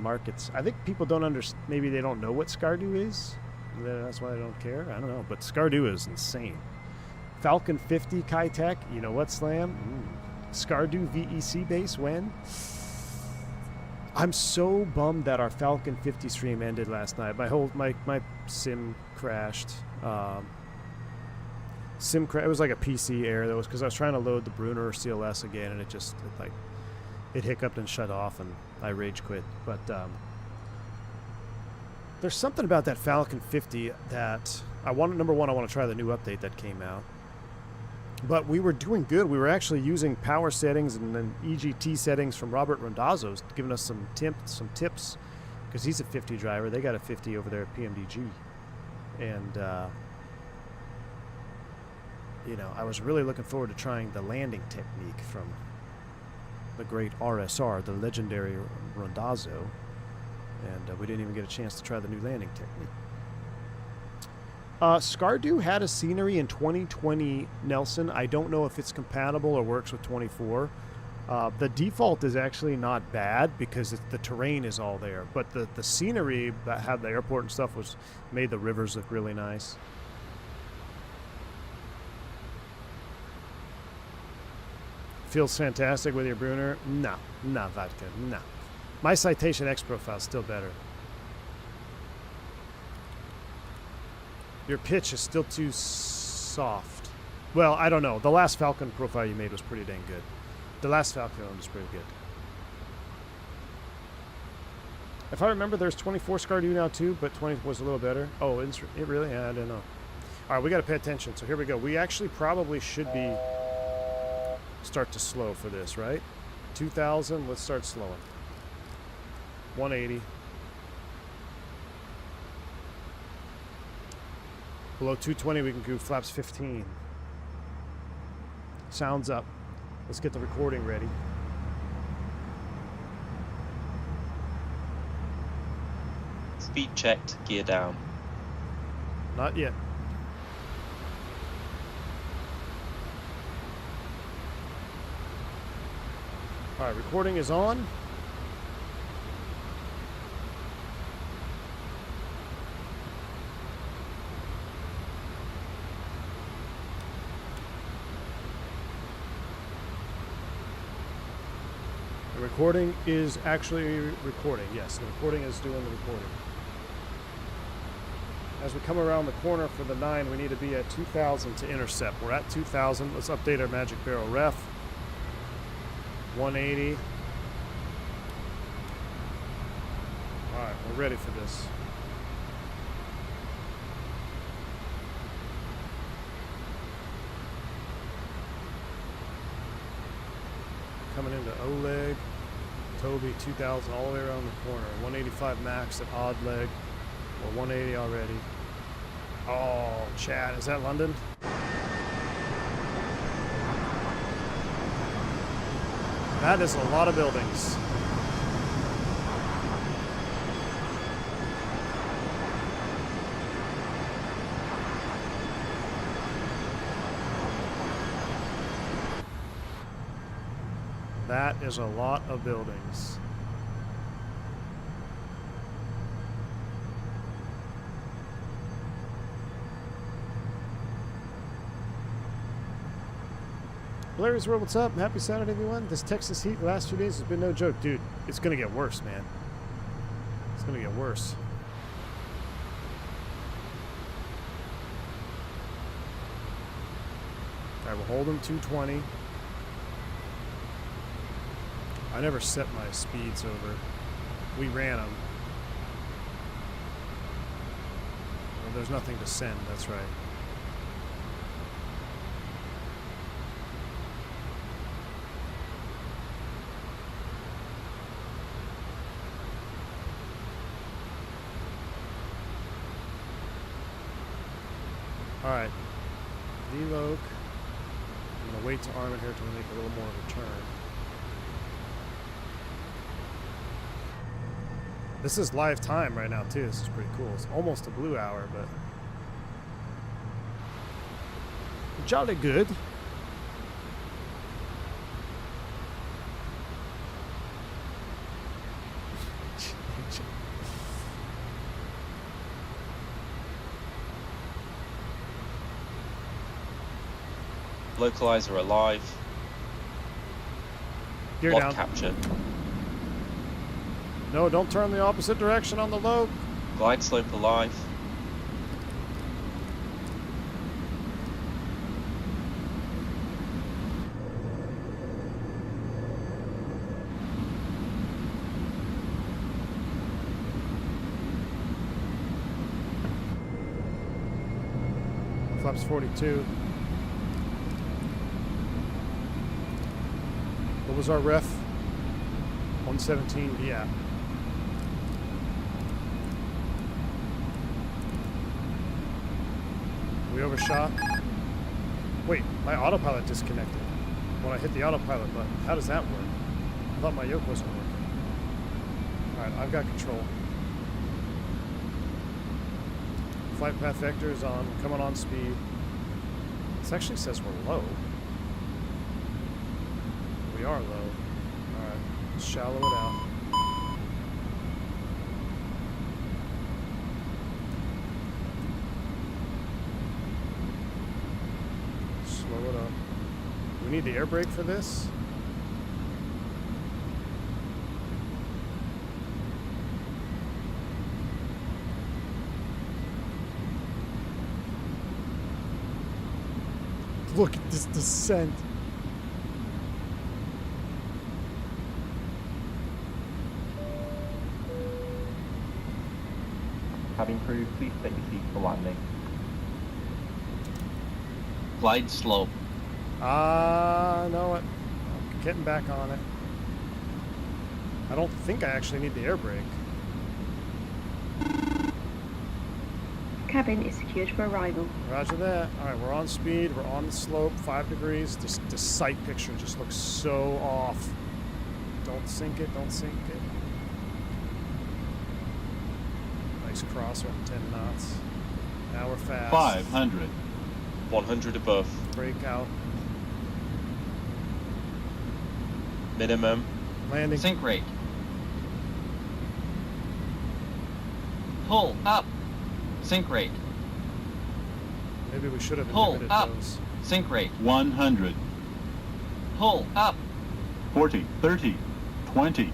markets. I think people don't understand. Maybe they don't know what Skardu is. That's why they don't care. I don't know. But Skardu is insane. Falcon 50 Kitech. You know what, Slam? Skardu VEC base when? I'm so bummed that our Falcon 50 stream ended last night. My sim crashed. It was like a PC error. That was because I was trying to load the Brunner CLS again, and it it hiccuped and shut off, and I rage quit. But there's something about that Falcon 50 that I want. Number one, I want to try the new update that came out. But we were doing good. We were actually using power settings and then EGT settings from Robert Randazzo's, giving us some tips, because he's a 50 driver. They got a 50 over there at PMDG. And, you know, I was really looking forward to trying the landing technique from the great RSR, the legendary Randazzo. And we didn't even get a chance to try the new landing technique. Scardu had a scenery in 2020 Nelson. I don't know if it's compatible or works with 24. The default is actually not bad because the terrain is all there. But the scenery that had the airport and stuff made the rivers look really nice. Feels fantastic with your Brunner? No, vodka, no. My Citation X profile is still better. Your pitch is still too soft. Well, I don't know. The last Falcon profile you made was pretty dang good. The last Falcon was pretty good. If I remember, there's 24 Scardu now too, but 20 was a little better. Oh, it really? Yeah, I don't know. All right, we got to pay attention. So here we go. We actually probably should be start to slow for this, right? 2,000. Let's start slowing. 180. Below 220, we can do flaps 15. Sounds up. Let's get the recording ready. Speed checked, gear down. Not yet. All right, recording is on. The recording is actually recording. Yes, the recording is doing the recording. As we come around the corner for the 9, we need to be at 2,000 to intercept. We're at 2,000. Let's update our Magic Barrel ref. 180. All right, we're ready for this. Coming into O-leg, Toby 2000 all the way around the corner. 185 max at odd leg. We're 180 already. Oh, Chad, is that London? That is a lot of buildings. That is a lot of buildings. Larry's World, what's up? Happy Saturday, everyone. This Texas heat the last few days has been no joke. Dude, it's going to get worse, man. It's going to get worse. All right, we'll hold them 220. I never set my speeds over. We ran them. Well, there's nothing to send, that's right. Alright, deloc. I'm going to wait to arm it here to make a little more of a turn. This is live time right now too, this is pretty cool. It's almost a blue hour, but jolly good. Localizer alive. Gear Lock down. capture. No, don't turn the opposite direction on the low. Glide slope alive. Cyclops 42. What was our ref? 117, yeah. We overshot. Wait, my autopilot disconnected when I hit the autopilot button. How does that work? I thought my yoke wasn't working. Alright, I've got control. Flight path vector is on. We're coming on speed. This actually says we're low. We are low. Alright, let's shallow it out. Slow it up. Do we need the air brake for this? Look at this descent. Cabin crew, please take your seats for landing. Glide slope. No, I'm getting back on it. I don't think I actually need the air brake. Cabin is secured for arrival. Roger that. Alright, we're on speed, we're on the slope, 5 degrees. The sight picture just looks so off. Don't sink it, don't sink it. Nice cross on 10 knots. Now we're fast. 500. 100 above. Brake out. Minimum. Landing. Sink rate. Pull up. Sink rate. Maybe we should have Pull inhibited up. those. Sink rate. 100. Pull up. 40, 30, 20,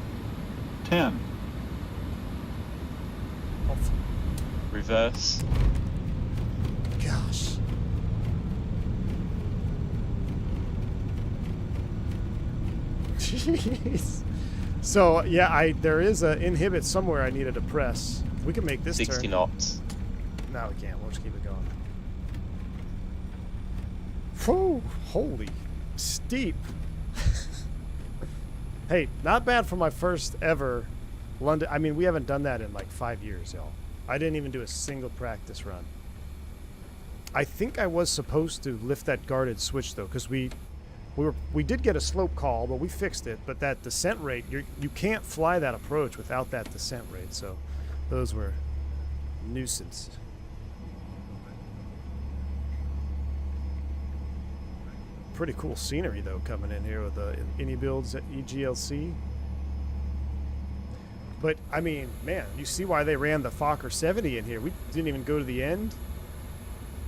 10. Oh, Reverse. gosh. Jeez. So yeah, there is a inhibit somewhere I needed to press. We can make this 60 turn. knots. No, we can't. We'll just keep it going. Whew, holy steep. Hey, not bad for my first ever London. I mean, we haven't done that in like 5 years, y'all. I didn't even do a single practice run. I think I was supposed to lift that guarded switch though, because we did get a slope call, but we fixed it. But that descent rate, you can't fly that approach without that descent rate. So those were nuisance. Pretty cool scenery though coming in here with the Ini builds at EGLC. But I mean, man, you see why they ran the Fokker 70 in here. We didn't even go to the end.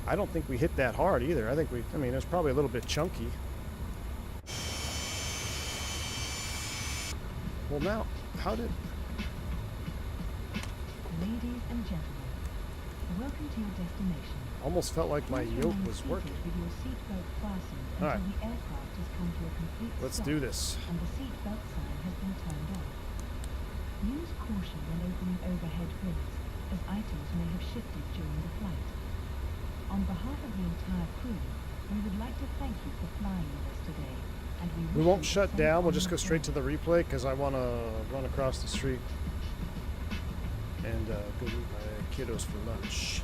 I don't think we hit that hard either. I mean, it was probably a little bit chunky. Well, now, how did... Ladies and gentlemen, welcome to your destination. Almost felt like my Please yoke remain was seated working. with your seatbelt fastened All until right. the aircraft has come to a complete Let's stop do this. and the seatbelt sign has been turned off. Use caution when opening overhead bins, as items may have shifted during the flight. On behalf of the entire crew, we would like to thank you for flying with us today. And We wish won't you shut safe down. We'll on just your go straight to journey. the replay because I want to run across the street and go meet my kiddos for lunch.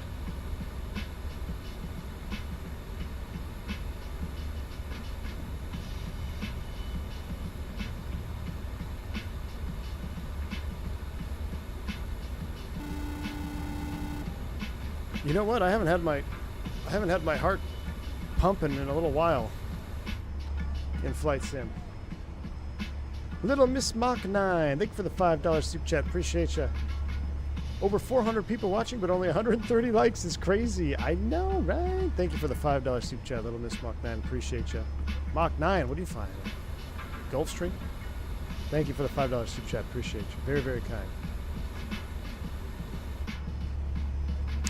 You know what? I haven't had my heart pumping in a little while in Flight Sim. Little Miss Mach 9, thank you for the $5 super chat. Appreciate you. Over 400 people watching, but only 130 likes is crazy. I know, right? Thank you for the $5 super chat, Little Miss Mach 9. Appreciate you. Mach 9, what do you find? Gulfstream? Thank you for the $5 super chat. Appreciate you. Very, very kind.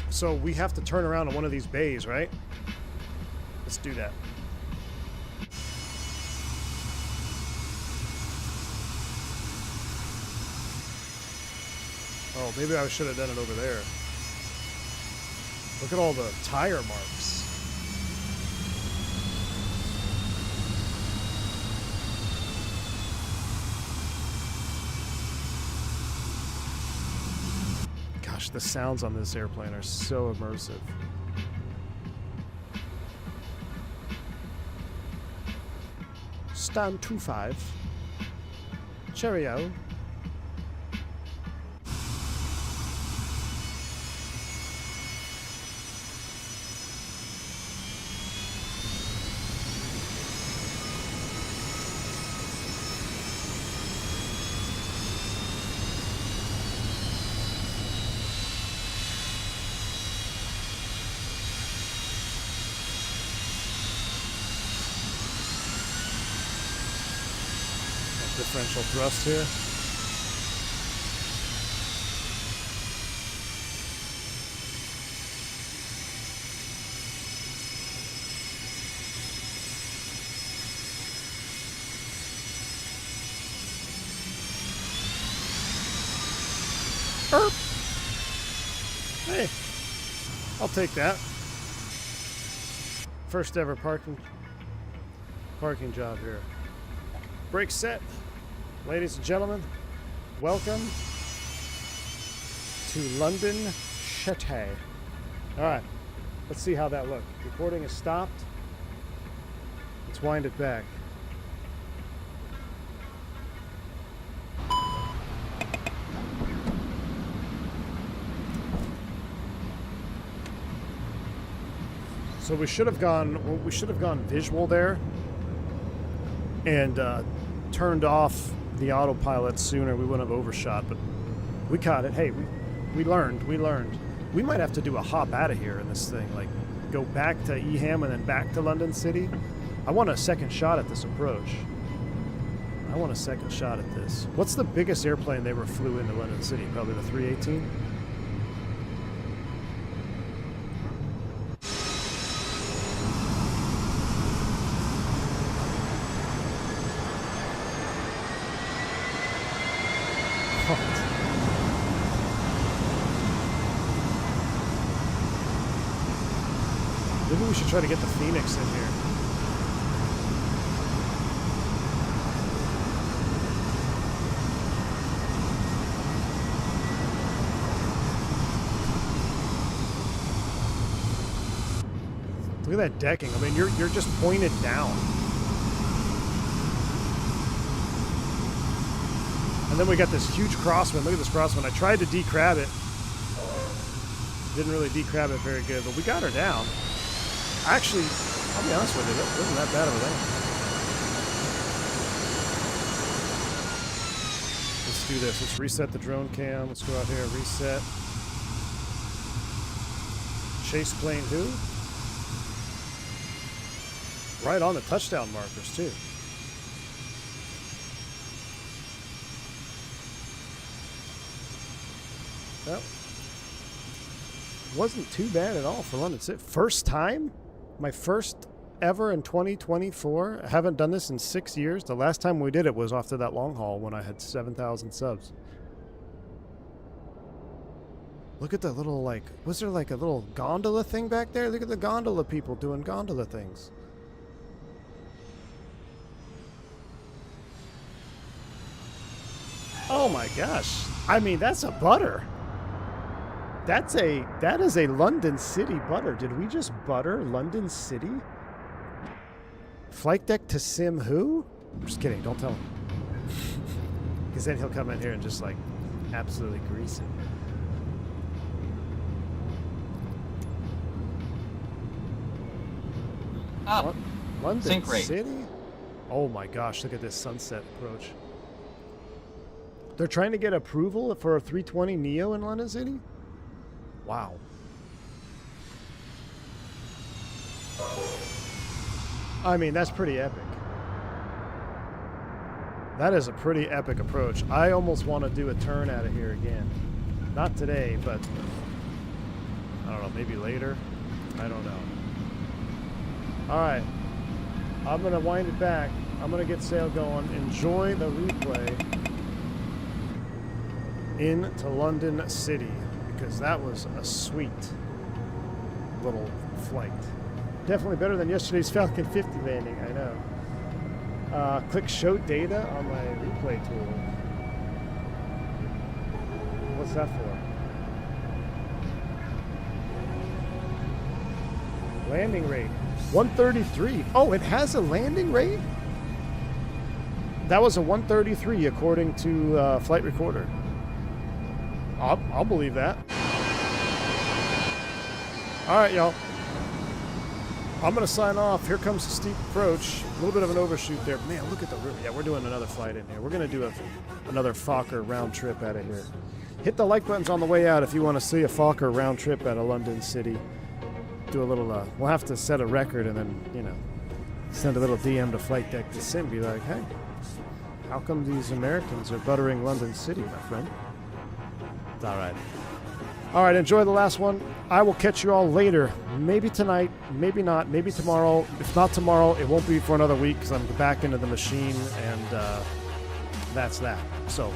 So we have to turn around to one of these bays, right? Let's do that. Oh, maybe I should have done it over there. Look at all the tire marks. gosh, the sounds on this airplane are so immersive. Stand 25. Cheerio. Differential thrust here. Erp. Hey, I'll take that. First ever parking job here. Brake set. Ladies and gentlemen, welcome to London City. All right, let's see how that looked. Recording is stopped. Let's wind it back. So we should have gone visual there and turned off the autopilot sooner. We wouldn't have overshot, but we caught it. Hey, we learned. We might have to do a hop out of here in this thing, like go back to EHAM and then back to London City. I want a second shot at this approach. I want a second shot at this. What's the biggest airplane they ever flew into London City? Probably the 318? Maybe we should try to get the Phoenix in here. Look at that decking. I mean, you're just pointed down. And then we got this huge crosswind. Look at this crosswind. I tried to decrab it. Didn't really decrab it very good, but we got her down. Actually, I'll be honest with you, it wasn't that bad over there. Let's do this. Let's reset the drone cam. Let's go out here, reset. Chase plane who? Right on the touchdown markers, too. Well, wasn't too bad at all for London City. First time? My first ever in 2024. I haven't done this in 6 years. The last time we did it was after that long haul when I had 7,000 subs. Look at the little, like, was there like a little gondola thing back there? Look at the gondola people doing gondola things. Oh my gosh. I mean, that's a butter. That is a London City butter. Did we just butter London City? Flight deck to sim who? I'm just kidding. Don't tell him. Because then he'll come in here and just like absolutely grease it. Up. London Sync rate. City? Oh my gosh, look at this sunset approach. They're trying to get approval for a 320 Neo in London City? Wow. I mean, that's pretty epic. That is a pretty epic approach. I almost want to do a turn out of here again. Not today, but I don't know, maybe later. I don't know. Alright. I'm going to wind it back. I'm going to get sail going. Enjoy the replay into London City, because that was a sweet little flight. Definitely better than yesterday's Falcon 50 landing, I know. Click show data on my replay tool. What's that for? Landing rate 133. Oh, it has a landing rate? That was a 133 according to Flight Recorder. I'll believe that. All right, y'all. I'm going to sign off. Here comes the steep approach. A little bit of an overshoot there. Man, look at the river. Yeah, we're doing another flight in here. We're going to do another Fokker round trip out of here. Hit the like buttons on the way out if you want to see a Fokker round trip out of London City. Do a little, we'll have to set a record and then, you know, send a little DM to Flight Deck to Sim. Be like, hey, how come these Americans are buttering London City, my friend? It's all right. All right, enjoy the last one. I will catch you all later. Maybe tonight, maybe not, maybe tomorrow. If not tomorrow, it won't be for another week because I'm back into the machine, and that's that. So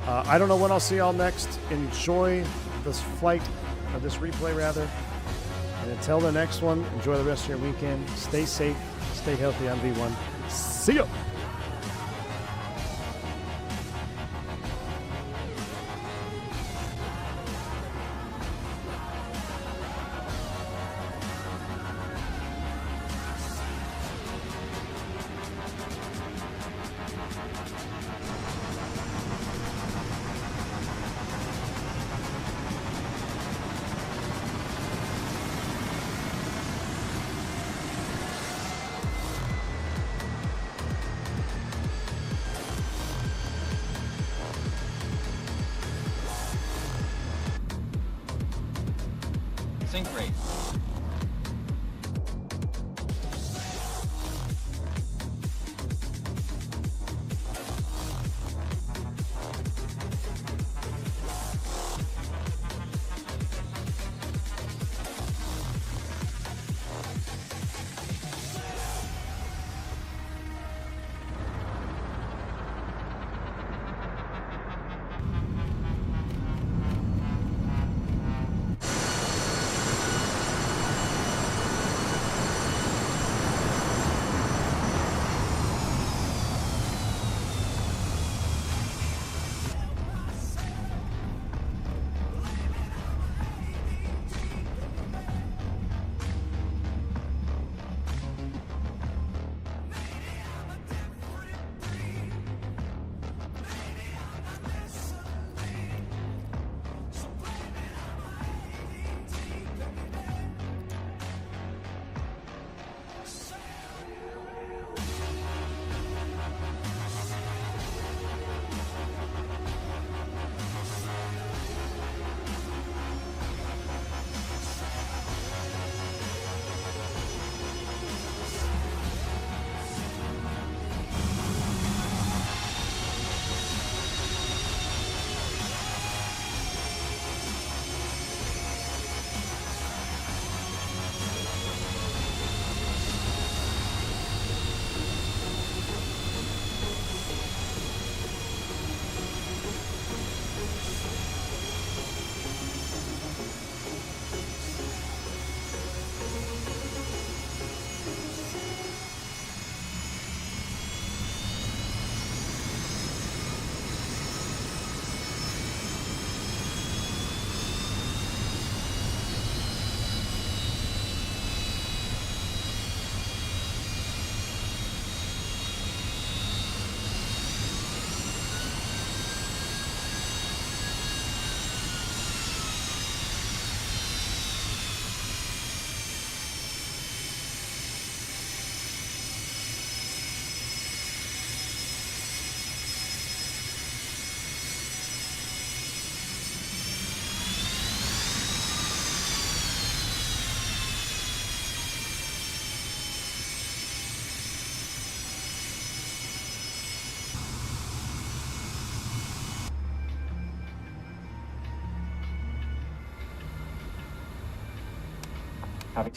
I don't know when I'll see y'all next. Enjoy this flight, or this replay rather. And until the next one, enjoy the rest of your weekend. Stay safe, stay healthy. I'm V1. See ya! Sync rate. Having